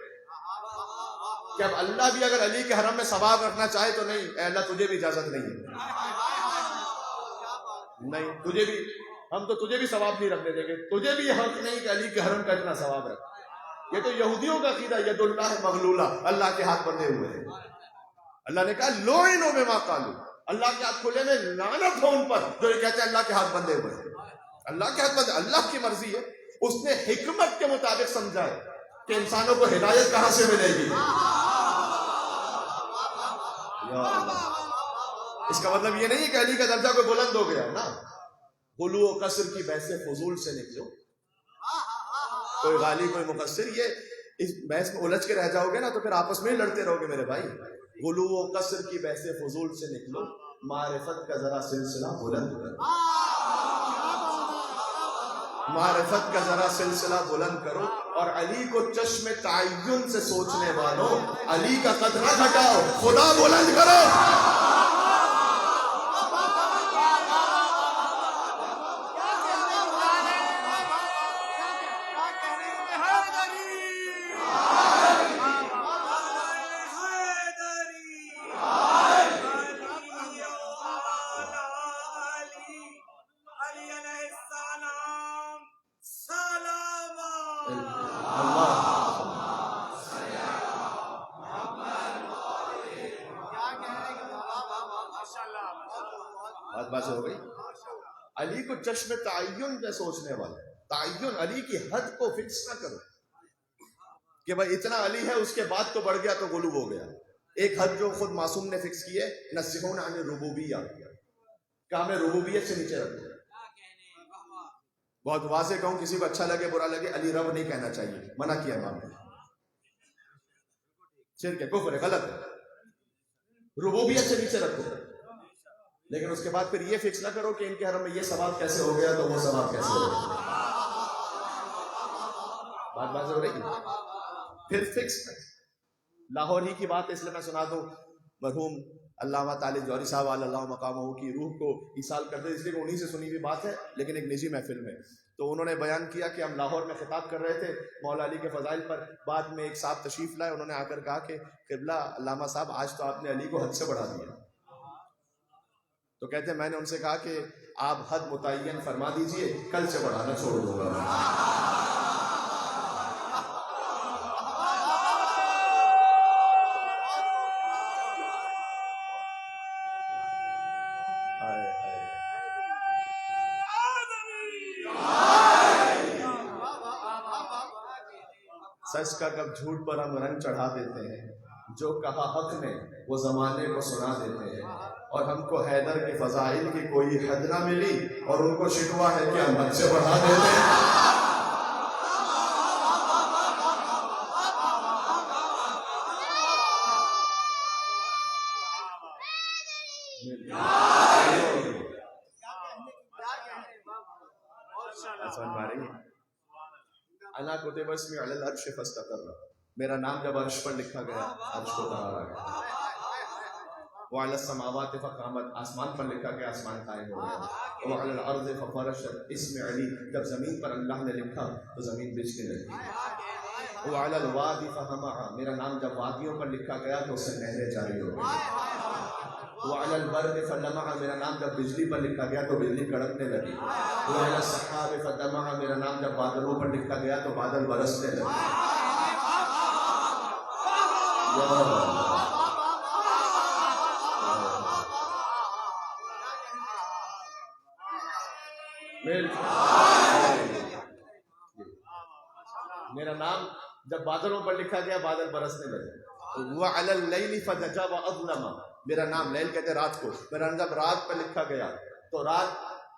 کہ اب اللہ بھی اگر علی کے حرم میں ثواب رکھنا چاہے تو نہیں, اے اللہ تجھے بھی اجازت نہیں ہے, نہیں تجھے بھی, ہم تو تجھے بھی ثواب نہیں رکھنے دیں گے, تجھے بھی حق نہیں کہ علی کے حرم کا اتنا ثواب رکھ. یہ تو یہودیوں کا عقیدہ, ید اللہ مغلولہ, اللہ کے ہاتھ بندھے ہوئے ہیں. اللہ نے کہا لعنوا بما قالوا, اللہ کے ہاتھ کھلے میں لعنت ہو ان پر جو یہ کہتے ہیں اللہ کے ہاتھ بندھے ہوئے ہیں. اللہ کے ہاتھ بندھے, اللہ کی مرضی ہے, اس نے حکمت کے مطابق سمجھا ہے کہ انسانوں کو ہدایت کہاں سے ملے گی. اس کا مطلب یہ نہیں کہ علی کا درجہ کوئی بلند ہو گیا نا. غلو و قصر کی بحث فضول سے نکلو, کوئی غالی کوئی مقصر, یہ اس بحث میں الجھ کے رہ جاؤ گے نا تو پھر آپس میں ہی لڑتے رہو گے میرے بھائی. غلو و قصر کی بحث فضول سے نکلو, معرفت کا ذرا سلسلہ بلند کرو, معرفت کا ذرا سلسلہ بلند کرو, اور علی کو چشم تعین سے سوچنے والوں علی کا قد نہ گھٹاؤ, خدا بلند کرو. بات ہو گئی. علی کو چشم تعین میں سوچنے والا, تعین علی کی حد کو فکس نہ کرو کہ بھائی اتنا علی ہے, اس کے بعد تو بڑھ گیا تو غلو ہو گیا. ایک حد جو خود معصوم نے فکس کی ہے, نسیحون عن الربوبیہ, کہ ہمیں ربوبیت سے نیچے رکھو. بہت واضح کہوں، کسی کو اچھا لگے برا لگے، علی رب نہیں کہنا چاہیے، منع کیا امام نے، شرک ہے، کفر ہے، غلط ہے، ربوبیت سے نیچے رکھو، لیکن اس کے بعد پھر یہ فکس نہ کرو کہ ان کے حرم میں یہ ثواب کیسے ہو گیا تو وہ ثواب کیسے ہو گیا، بات واضح ہو رہی ہے؟ پھر فکس لاہور ہی کی بات ہے، اس لیے میں سنا دوں، مرحوم علامہ طالب جوہری صاحب اللہ مقامہ کی روح کو ایصال کر دے، اس لیے کہ انہی سے سنی ہوئی بات ہے، لیکن ایک نجی محفل میں تو انہوں نے بیان کیا کہ ہم لاہور میں خطاب کر رہے تھے مولا علی کے فضائل پر، بعد میں ایک صاحب تشریف لائے، انہوں نے آ کر کہا کہ قبلہ علامہ صاحب آج تو آپ نے علی کو حد سے بڑھا دیا، تو کہتے ہیں میں نے ان سے کہا کہ آپ حد متعین فرما دیجئے، کل سے بڑھانا چھوڑ دوں گا۔ سچ کا کب جھوٹ پر ہم رنگ چڑھا دیتے ہیں، جو کہا حق نے وہ زمانے کو سنا دیتے ہیں، اور ہم کو حیدر کے فضائل کی کوئی حد نہ ملی اور ان کو شکوہ ہے کہ ہم حد سے بڑھا دیتے ہیں۔ انا کتب اسمی علی العرش فاستقر، میرا نام جب عرش پر لکھا گیا عرش کو قرار آ گیا، وعلی السماوات فقامت، آسمان پر لکھا گیا آسمان قائم ہو گیا، وعلی الارض ففرشت، اسم علی جب زمین پر اللہ نے لکھا تو زمین بجنے لگی، وعلی الوادی فہمع، میرا نام جب وادیوں پر لکھا گیا تو اس سے نہریں جاری ہو گئی، وعلی البرد فلمع، میرا نام جب بجلی پر لکھا گیا تو بجلی کڑکنے لگی، وعلی السحاب فدمع، میرا نام جب بادلوں پر لکھا گیا تو بادل برسنے لگے، میرا نام جب بادلوں پر لکھا گیا بادل برسنے لگے، وعلی اللیل فدجا واظلم، میرا نام لیل کہتے ہیں رات کو، میرا نام جب رات پر لکھا گیا تو رات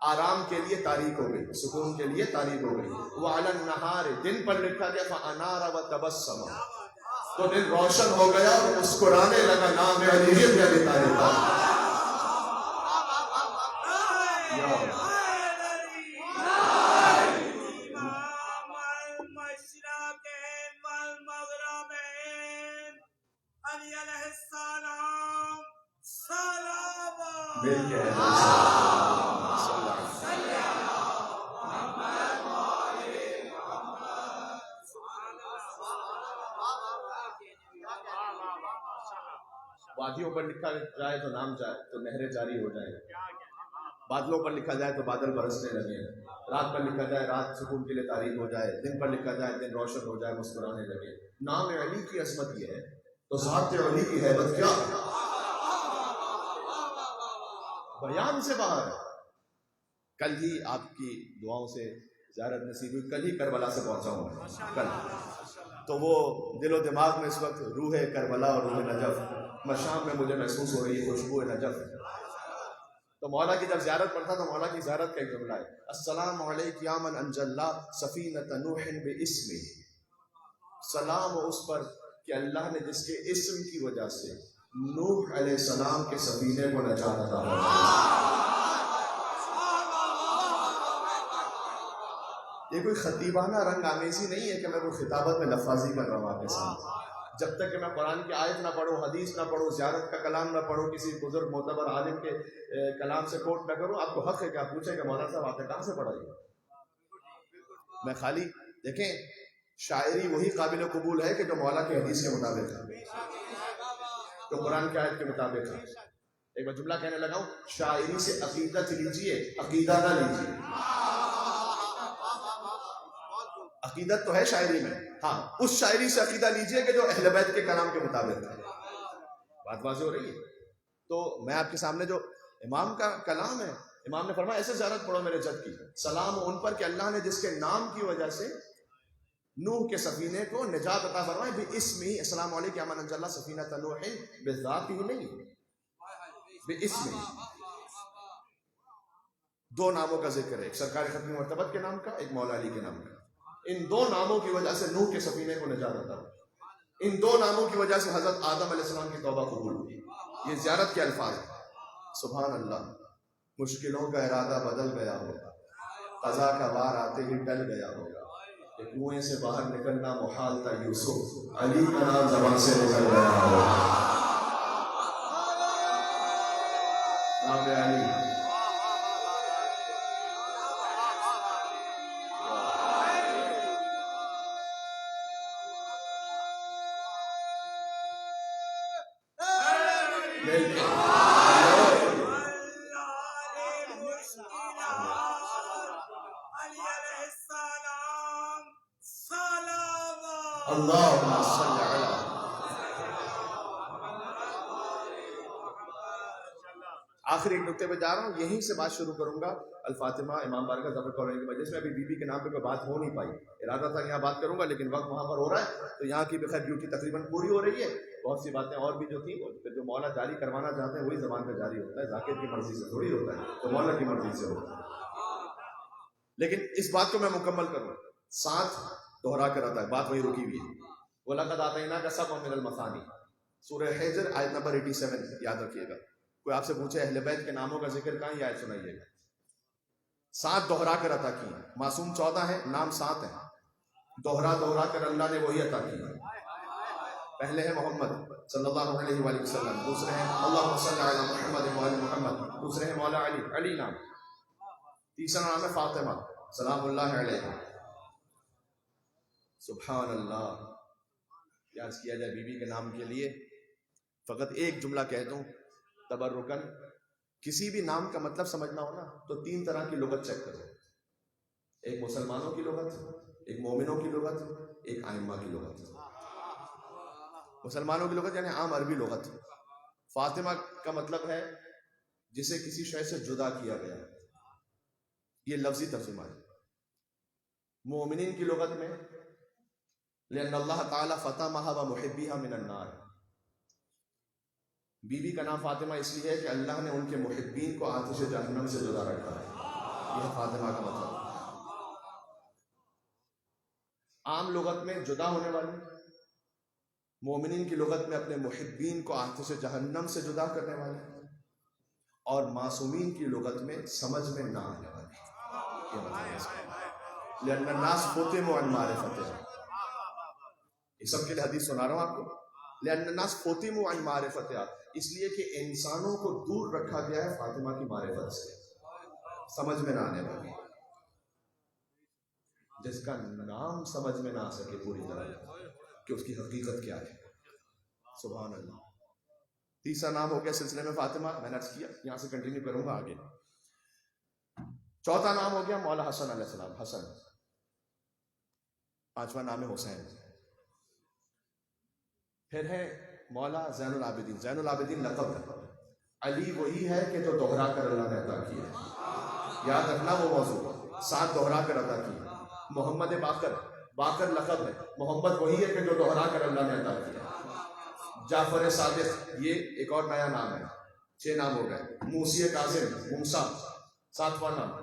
آرام کے لیے تاریک ہو گئی، سکون کے لیے تاریک ہو گئی، وعلی النہار دن پر لکھا گیا فانار وتبسم، تو دن روشن ہو گیا اور مسکرانے لگا، نام علی کیا لیتا رہتا۔ وادیوں پر لکھا جائے تو نام جائے تو نہریں جاری ہو جائیں، بادلوں پر لکھا جائے تو بادل برسنے لگے، رات پر لکھا جائے رات سکون کے لیے تاریک ہو جائے، دن پر لکھا جائے دن روشن ہو جائے مسکرانے لگے۔ نام علی کی عظمت یہ ہے تو ذات علی کی ہیبت کیا بیان سے باہر ہے۔ کل ہی آپ کی دعاؤں سے زیارت نصیب ہوئی، کل ہی کربلا سے پہنچا ہوں کل، تو وہ دل و دماغ میں اس وقت روح کربلا اور روح نجف، مشام میں مجھے محسوس ہو رہی ہے خوشبو نجف۔ تو مولا کی جب زیارت پڑھتا تو مولا کی زیارت کا ایک جملہ ہے، السلام علیک یا من انجى اللہ سفینۃ نوح باسمہ، سلام ہو اس پر کہ اللہ نے جس کے اسم کی وجہ سے نوح علیہ السلام کے سفینے کو نجات عطا فرمائی۔ یہ کوئی خطیبانہ رنگ آمیزی نہیں ہے کہ میں کوئی خطابت میں لفاظی کر رہا ہوں آپ کے سامنے، جب تک کہ میں قرآن کی آیت نہ پڑھوں، حدیث نہ پڑھوں، زیارت کا کلام نہ پڑھوں، کسی بزرگ معتبر عالم کے کلام سے کوٹ نہ کروں، آپ کو حق ہے کہ آپ پوچھیں کہ مولانا صاحب آپ نے کہاں سے پڑھا یہ؟ میں خالی دیکھیں شاعری وہی قابل قبول ہے کہ جو مولا کی حدیث کے مطابق ہے، جو قرآن کی آیت کے مطابق ہے۔ ایک بار جملہ کہنے لگا ہوں، شاعری سے عقیدت لیجئے، عقیدہ نہ لیجئے۔ عقیدت تو ہے شاعری میں، ہاں اس شاعری سے عقیدہ لیجئے کہ جو اہل بیت کے کلام کے مطابق ہے۔ بات واضح ہو رہی ہے؟ تو میں آپ کے سامنے جو امام کا کلام ہے، امام نے فرمایا ایسے زیارت پڑھو میرے جد کی، سلام ان پر کہ اللہ نے جس کے نام کی وجہ سے نوح کے سفینے کو نجات عطا فرمائے، باسمہ، السلام علیکم یا من انجى اللہ سفینۃ نوح، بذاتہ نہیں، باسمہ، دو ناموں کا ذکر ہے، ایک سرکار ختم مرتبت کے نام کا، ایک مولا علی کے نام کا. ان دو ناموں کی وجہ سے نوح کے سفینے کو نجات عطا ہوئی. ان دو ناموں کی وجہ سے حضرت آدم علیہ السلام کی توبہ قبول ہوئی. یہ زیارت کے الفاظ ہیں. سبحان اللہ. مشکلوں کا ارادہ بدل گیا ہوگا، قضا کا وار آتے ہی ٹل گیا ہوگا. کہ کنویں سے باہر نکلنا محال تھا یوسف، علی کا نام زبان سے نکل گیا ہوگا. نام علی. اللہم صل علی. آخری ایک نقطے پہ جا رہا ہوں، یہیں سے بات شروع کروں گا. الفاطمہ امام بارگاہ ظفر قرآن کی وجہ سے ابھی بی بی کے نام پہ کوئی بات ہو نہیں پائی. ارادہ تھا یہاں بات کروں گا لیکن وقت وہاں پر ہو رہا ہے، تو یہاں کی بخیر ڈیوٹی تقریباً پوری ہو رہی ہے. بہت سی باتیں اور بھی جو تھیں پھر جو مولا جاری کروانا چاہتے ہیں وہی زبان پہ جاری ہوتا ہے. ذاکر کی مرضی سے تھوڑی ہوتا ہے، تو مولا کی مرضی سے ہوتا ہے. لیکن اس بات کو میں مکمل کروں، ساتھ دوہرا کر آتا ہے، بات وہی رکی ہوئی ہے. وَلَقَدْ آتَيْنَاكَ سَبْعًا مِنَ الْمَثَانِي، سورہ حجر آیت نمبر 87 یاد رکھیے گا. کوئی آپ سے پوچھے اہل بیت کے ناموں کا ذکر کہاں، یہ آیت سنائیے گا. 7 دوہرا کر عطا کی. معصوم 14 ہے، نام 7 ہیں. دوہرا کر اللہ نے وہی عطا کی. پہلے ہے محمد صلی اللہ علیہ وآلہ وسلم، دوسرے ہیں اللہم صلی علی محمد وآل محمد، دوسرے ہیں مولا علی، علی نام. تیسرا نام ہے فاطمہ سلام اللہ علیہ. سبحان اللہ. یاد کیا جائے بی بی کے نام کے لیے فقط ایک جملہ کہہ دوں تبرکن. کسی بھی نام کا مطلب سمجھنا ہو نا تو 3 طرح کی لغت چیک کرو. ایک مسلمانوں کی لغت، ایک مومنوں کی لغت، ایک ائمہ کی لغت. مسلمانوں کی لغت یعنی عام عربی لغت. فاطمہ کا مطلب ہے جسے کسی شے سے جدا کیا گیا، یہ لفظی ترجمہ ہے. مومنین کی لغت میں لأن اللہ تعالی فطمها ومحبیها من النار. بی بی کا نام فاطمہ اس لیے ہے کہ اللہ نے ان کے محبین کو آتش جہنم سے جدا رکھا ہے. یہ فاطمہ کا مطلب. عام لغت میں جدا ہونے والے، مومنین کی لغت میں اپنے محبین کو آتش جہنم سے جدا کرنے والے، اور معصومین کی لغت میں سمجھ میں نہ آنے والے. یہ مطلب ہے لأن الناس فتموا عن معرفتها. یہ سب کے لیے حدیث سنا رہا ہوں آپ کو. لأن الناس فتموا عن معرفتها، اس لیے کہ انسانوں کو دور رکھا گیا ہے فاطمہ کی معرفت سے، سمجھ میں نہ آنے والی. جس کا نام سمجھ میں نہ آ سکے پوری طرح کہ اس کی حقیقت کیا ہے. سبحان اللہ. تیسرا نام ہو گیا سلسلے میں فاطمہ، میں نے عرض کیا یہاں سے کنٹینیو کروں گا آگے. چوتھا نام ہو گیا مولا حسن علیہ السلام، حسن. پانچواں نام ہے حسین. پھر ہے مولا زین العابدین. زین العابدین لقب ہے. علی وہی ہے کہ جو دوہرا کر اللہ نے عطا کیا ہے. یاد رکھنا وہ موضوع. 7 دوہرا کر عطا کیا. محمد باقر، باقر لقب ہے. محمد وہی ہے کہ جو دوہرا کر اللہ نے عطا کیا. جعفر صادق یہ ایک اور نیا نام ہے. 6 نام ہو گئے. موسی کاظم، موسیٰ 7واں نام.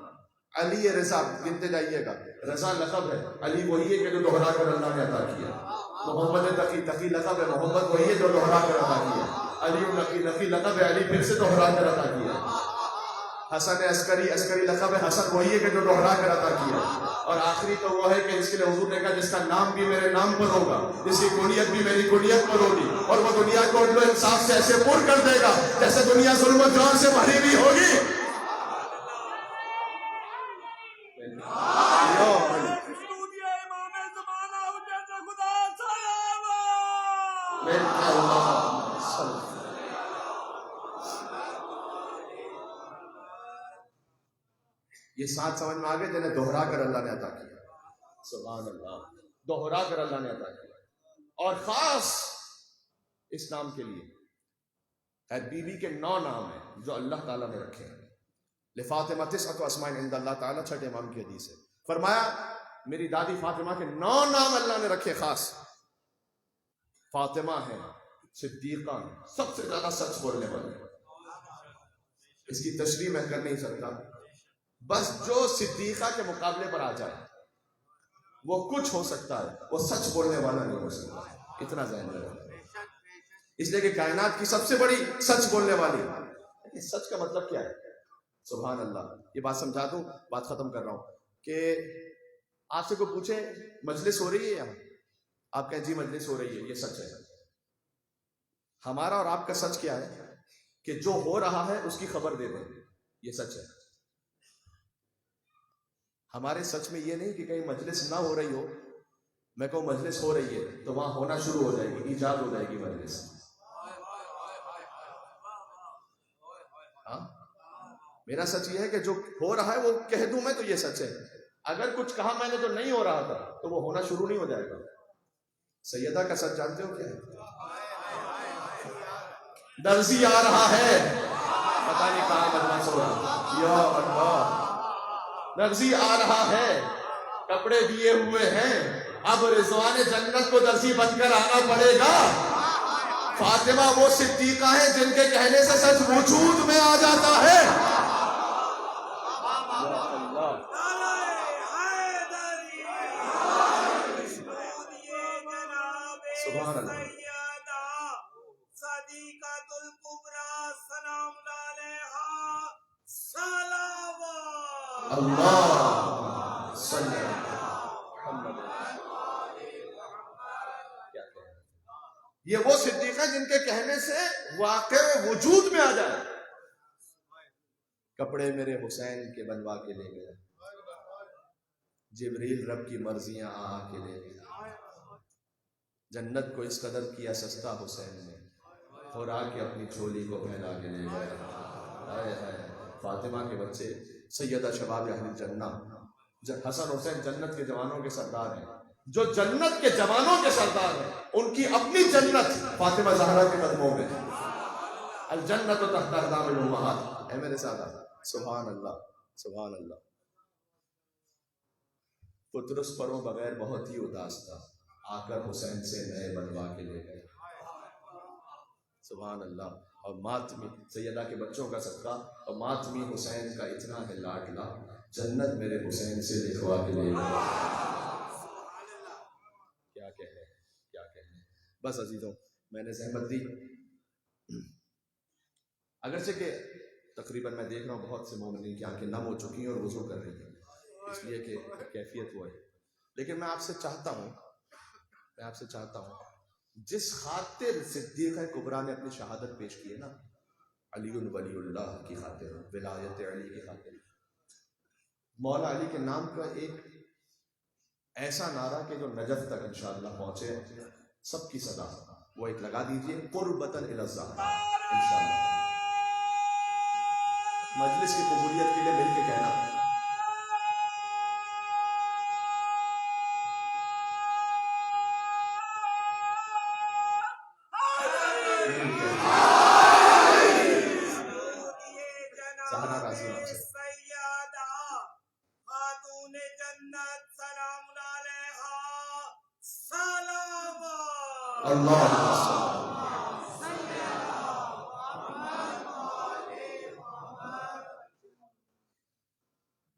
علی رضا گنتے جائیے گا. رضا لقب ہے. علی وہی ہے کہ جو دوہرا کر اللہ نے عطا کیا. محمد تقی، تقی لقب ہے. محمد وہی ہے جو دوہرا کر عطا کیا. علی نقی، نقی لقب ہے. علی پھر سے دوہرا کر عطا کیا. حسن عسکری، عسکری لقب ہے. حسن وہی ہے کہ جو دوہرا کر عطا کیا. اور آخری تو وہ ہے کہ جس کے لیے حضور نے کہا جس کا نام بھی میرے نام پر ہوگا، جس کی کنیت بھی میری کنیت پر ہوگی، اور وہ دنیا کو عدل و انصاف سے ایسے پر کر دے گا جیسے دنیا ظلم و جور سے بھری ہوئی ہوگی. یہ 7 سمجھ میں آگے جنہیں دوہرا کر اللہ نے عطا کیا. سبحان اللہ. دوہرا کر اللہ نے عطا کیا. اور خاص اس نام کے لیے بی بی کے 9 نام ہیں جو اللہ تعالیٰ نے رکھے ہیں. لفاطمہ 9 اسماء عند اللہ تعالیٰ، 6 امام کی حدیث ہے. فرمایا میری دادی فاطمہ کے 9 نام اللہ نے رکھے خاص. فاطمہ ہے، صدیقہ ہے، سب سے زیادہ سچ بولنے والی. اس کی تشریح میں کر نہیں سکتا. بس جو صدیقہ کے مقابلے پر آ جائے وہ کچھ ہو سکتا ہے، وہ سچ بولنے والا نہیں ہو سکتا. اتنا ذہن میں رکھنا. اس لیے کہ کائنات کی سب سے بڑی سچ بولنے والی. سچ کا مطلب کیا ہے؟ سبحان اللہ. یہ بات سمجھا دوں، بات ختم کر رہا ہوں. کہ آپ سے کوئی پوچھے مجلس ہو رہی ہے یہاں، آپ کہیں جی مجلس ہو رہی ہے، یہ سچ ہے. ہمارا اور آپ کا سچ کیا ہے؟ کہ جو ہو رہا ہے اس کی خبر دے دیں، یہ سچ ہے. ہمارے سچ میں یہ نہیں کہ کہیں مجلس نہ ہو رہی ہو، میں کہوں مجلس ہو رہی ہے تو وہاں ہونا شروع ہو جائے گی، ایجاد ہو جائے گی مجلس. ہاں، میرا سچ یہ ہے کہ جو ہو رہا ہے وہ کہہ دوں میں تو یہ سچ ہے. اگر کچھ کہا میں نے جو نہیں ہو رہا تھا تو وہ ہونا شروع نہیں ہو جائے گا. سیدہ کا سچ جانتے ہو کیا ہے؟ درزی آ رہا ہے، پتہ نہیں کہاں مجلس ہو رہا. یا اللہ، درزی آ رہا ہے، کپڑے دیے ہوئے ہیں، اب رضوان جنت کو درزی بن کر آنا پڑے گا. فاطمہ وہ صدیقہ ہے جن کے کہنے سے سچ وجود میں آ جاتا ہے. سبحان اللہ. اللہ صلی یہ وہ صدیقہ جن کے کہنے سے واقع وجود میں آ جائے. کپڑے میرے حسین کے بنوا کے لے گئے، جبریل رب کی مرضیاں آ کے لے گئے. جنت کو اس قدر کیا سستا حسین نے، خوراک کے اپنی چولی کو پہنا کے لے گئے. فاطمہ کے بچے سیدہ شباب اہل جنہ، حسن حسین جنت کے جوانوں کے سردار ہیں. جو جنت کے جوانوں کے سردار ہیں ان کی اپنی جنت فاطمہ زہرا کے قدموں میں. الجنت تحت اقدام الامہات. اے میرے سادہ، سبحان اللہ سبحان اللہ. پترس پروں بغیر بہت ہی اداس تھا، آ کر حسین سے نئے بنوا کے لے گئے. سبحان اللہ. اور ماتمی سیدہ کے بچوں کا صدقہ اور ماتمی حسین کا اتنا ہے لاڈلا، جنت میرے حسین سے لکھوا کے لے گئے. کیا کہنے کیا کہنے. بس عزیزوں، میں نے زحمت دی، اگرچہ کہ تقریباً میں دیکھ رہا ہوں بہت سے مومنین کی آنکھیں نم ہو چکی ہیں اور وضو کر رہی ہیں، اس لیے کہ کیفیت وہ ہے. لیکن میں آپ سے چاہتا ہوں جس خاطر صدیقہ کبریٰ نے اپنی شہادت پیش کی ہے نا، علی ولی اللہ کی خاطر، ولایت علی کی خاطر، مولا علی کے نام کا ایک ایسا نعرہ کہ جو نجف تک انشاءاللہ پہنچے، سب کی صدا، وہ ایک لگا دیجئے، قربتاً الی الزہرا. انشاءاللہ مجلس کی قبولیت کے لیے مل کے کہنا.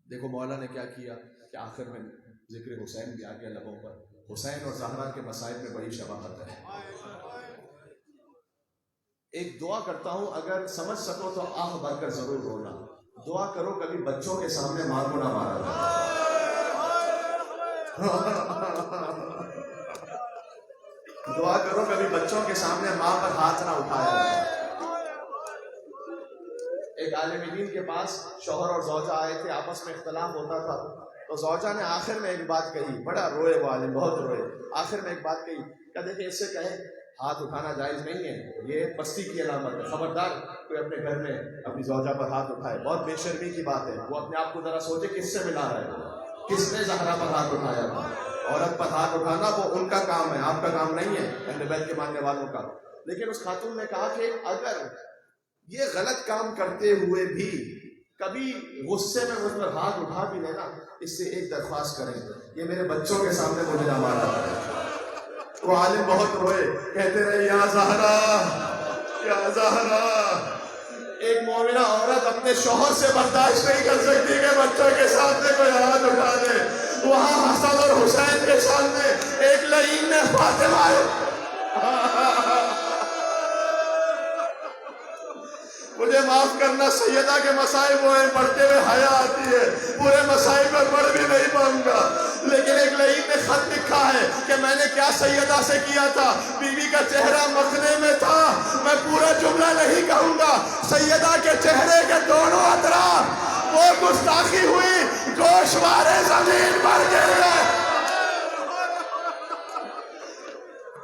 دیکھو مولا نے کیا کیا کہ آخر میں ذکر حسین بھی آ گیا لبوں پر. حسین اور زہرا کے مسائل میں بڑی شباہت ہے. ایک دعا کرتا ہوں، اگر سمجھ سکو تو آہ بھر کر ضرور رونا. دعا کرو کبھی بچوں کے سامنے ماں کو نہ مارا جائے. دعا کرو کبھی بچوں کے سامنے ماں پر ہاتھ نہ اٹھایا جائے. ایک عالم دین کے پاس شوہر اور زوجہ آئے تھے، آپس میں اختلاف ہوتا تھا، تو زوجہ نے آخر میں ایک بات کہی، بڑا روئے وہ عالم، بہت روئے. آخر میں ایک بات کہی کہ دیکھیں اس سے کہیں ہاتھ اٹھانا جائز نہیں ہے، یہ پستی کی علامت ہے، خبردار کوئی اپنے گھر میں اپنی زوجہ پر ہاتھ اٹھائے. بہت بے شرمی کی بات ہے. وہ اپنے آپ کو ذرا سوچے کس سے ملا رہا ہے، کس نے زہرا پر ہاتھ اٹھایا. عورت پر ہاتھ اٹھانا وہ ان کا کام ہے، آپ کا کام نہیں ہے، اہل بیت کے ماننے والوں کا. لیکن اس خاتون نے کہا کہ اگر یہ غلط کام کرتے ہوئے بھی کبھی غصے میں مجھ پر ہاتھ اٹھا بھی لینا، اس سے ایک درخواست کریں، یہ میرے بچوں کے سامنے مجھے نہ مارا. وہ عالم بہت روئے، کہتے رہے یا زہرا یا زہرا. ایک مومنہ عورت اپنے شوہر سے برداشت نہیں کر سکتی کہ بچوں کے سامنے کوئی ہاتھ اٹھا دے. وہاں حسن اور حسین کے سامنے ایک لعین نے فاطمہ مجھے معاف کرنا سیدہ کے مسائب وہ ہیں پڑھتے ہوئے حیا آتی ہے, پورے مسائب میں پڑھ بھی نہیں پاؤں گا, لیکن ایک لعین نے خط لکھا ہے کہ میں نے کیا سیدہ سے کیا تھا. بیوی کا چہرہ مخنے میں تھا, میں پورا جملہ نہیں کہوں گا, سیدہ کے چہرے کے دونوں اطراف وہ گستاخی ہوئی, گوشوارے زمین پر گر گئے.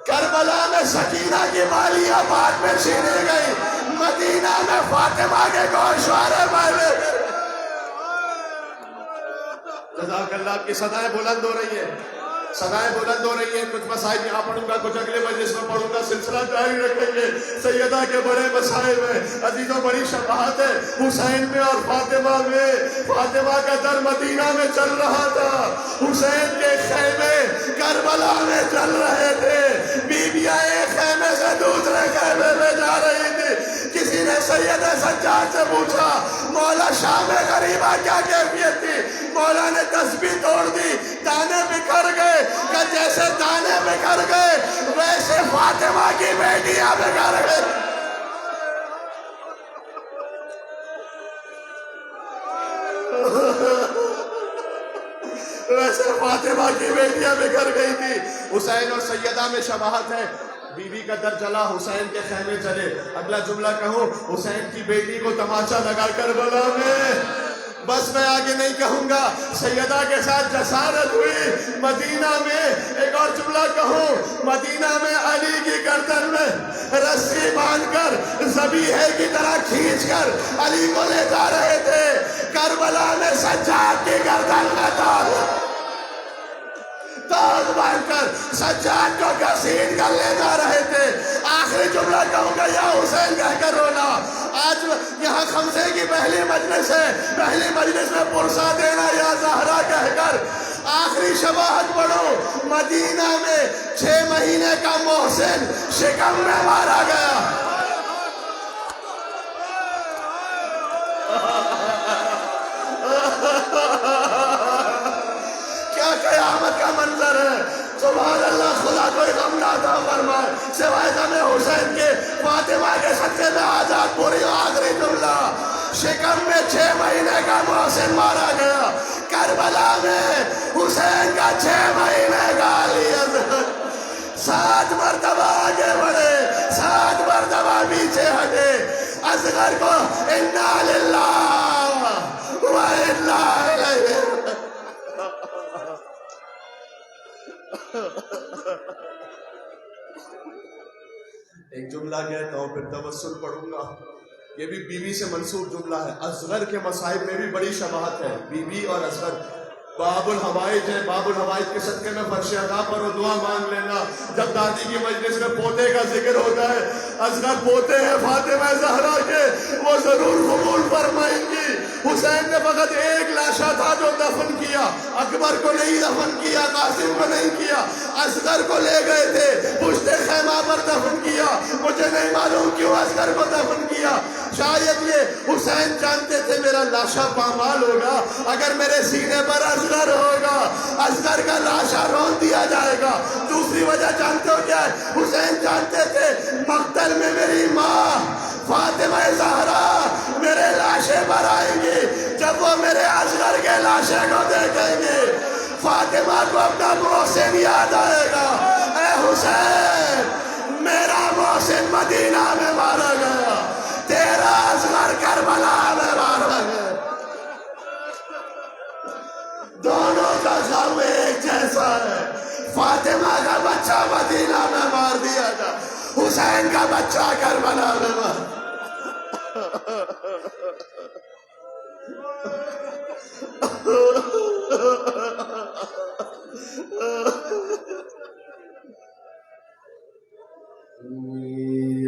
کربلا میں سکینہ کی بالیاں بعد میں چھینی گئی, مدینہ میں فاطمہ کے گوشوارے بالے گر گئے. جزاک اللہ کی صدائیں بلند ہو رہی ہیں, صدائیں بلند ہو رہی ہیں. کچھ مسائل یہاں پڑھوں گا, کچھ اگلے مجلس میں پڑھوں گا, سلسلہ جاری رکھیں گے. سیدہ کے بڑے مسائل ہیں عزیزوں, بڑی شفاعت ہے حسین میں اور فاطمہ میں. فاطمہ کا در مدینہ میں چل رہا تھا, حسین کے خیمے کربلا میں چل رہے تھے. بیویاں ایک خیمے سے دوسرے خیمے میں جا رہی تھی. کسی نے سید سجاد سے پوچھا مولا شام غریبہ کیا کیفیت تھی؟ مولا نے تسبیح توڑ دی, دانے بکھر گئے, کہ جیسے دانے بکھر گئے ویسے فاطمہ کی بیٹیاں بکھر گئے. ویسے فاطمہ کی بیٹیاں بکھر گئی تھی. حسین اور سیدہ میں شباہت ہے. بیوی کا در چلا, حسین کے خیمے چلے. اگلا جملہ کہوں, حسین کی بیٹی کو تماچا لگا کربلا میں. بس میں آگے نہیں کہوں گا, سیدہ کے ساتھ جسارت ہوئی مدینہ میں. ایک اور جملہ کہوں, مدینہ میں علی کی گردن میں رسی باندھ کر ذبیحے کی طرح کھینچ کر علی کو لے جا رہے تھے. کربلا میں سجاد کی گردن میں تاج باندھ کر سجاد کو گھسیٹ کر لے جا رہے تھے. آخری جملہ کہوں گا, یا حسین کہہ کر رونا. آج یہاں خمسے کی پہلی مجلس ہے, پہلی مجلس میں پرسا دینا یا زہرا کہہ کر آخری شباہت پڑھو. مدینہ میں 6 مہینے کا محسن شکم میں مارا گیا. کیا قیامت کا منظر ہے, سبحان اللہ. خدا کوئی غم نہ عطا فرمائے سوائے غم حسین کے. فاطمہ کے صدقے میں آزاد پوری. آخری جملہ, شکم میں 6 مہینے کا محسن مارا گیا. کربلا میں حسین کا 6 مہینے کا علی اصغر 7 مرتبہ آگے بڑھے, 7 مرتبہ پیچھے ہٹے. اصغر کو انا للہ و انا الیہ. ایک جملہ کہتا ہوں پھر توسل پڑھوں گا, یہ بھی بیوی سے منسوب جملہ ہے. اصغر کے مصائب میں بھی بڑی شباہت ہے, بیوی اور اصغر. باب الحوائج ہے, باب الحوائج کے صدقے میں فرش عطا پر اور دعا مانگ لینا. جب دادی کی مجلس میں پوتے کا ذکر ہوتا ہے, اصغر پوتے ہیں فاطمہ زہرا کے, وہ ضرور قبول فرمائیں گی. حسین نے فقط ایک لاشا تھا جو دفن کیا, اکبر کو نہیں دفن کیا, قاسم کو نہیں کیا, اصغر کو لے گئے تھے پشت خیمہ پر دفن کیا. مجھے نہیں معلوم کیوں اصغر کو دفن کیا. شاید یہ حسین جانتے تھے میرا لاشا پامال ہوگا اگر میرے سینے پر اصغر ہوگا, اصغر کا لاشا رون دیا جائے گا. دوسری وجہ جانتے ہو کیا ہے, حسین جانتے تھے مقتل میں میری ماں فاطمہ زہرا میرے لاشے پر آئیں گی. جب وہ میرے اصغر کے لاشے کو دیکھیں گے فاطمہ کو اپنا محسن یاد آئے گا. اے حسین, میرا محسن مدینہ میں مارا گیا, تیرا اصغر کربلا میں مارا گیا. دونوں کا غم ایک جیسا ہے. فاطمہ کا بچہ مدینہ میں مار دیا تھا, حسین کا بچہ کربلا میں مار.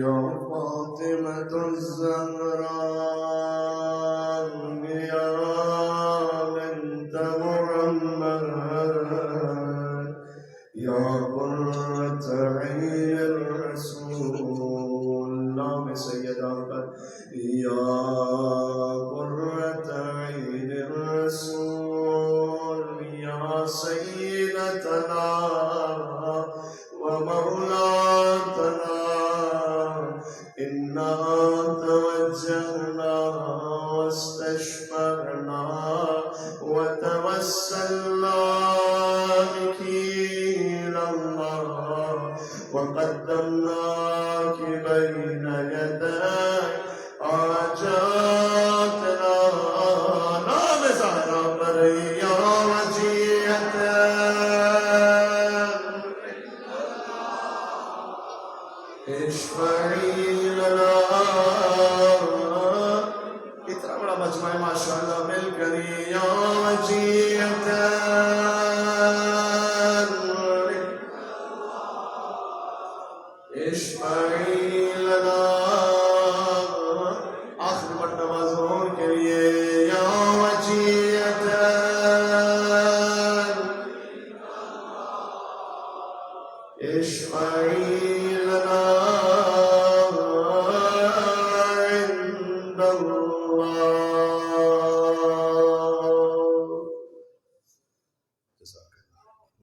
یا فاطمة الزهراء یا بنت محمد یا قرة عین الرسول. نام سیدہ پر یا إنا توجهنا واستشفعنا وتوسلنا بك إلى الله وقدمناك بين يدي حاجاتنا نام زهرا پر یا وجیہت اشفعی لنا اتنا بڑا مجمع ماشاءاللہ مل کر یا وجیہت اشفعی لنا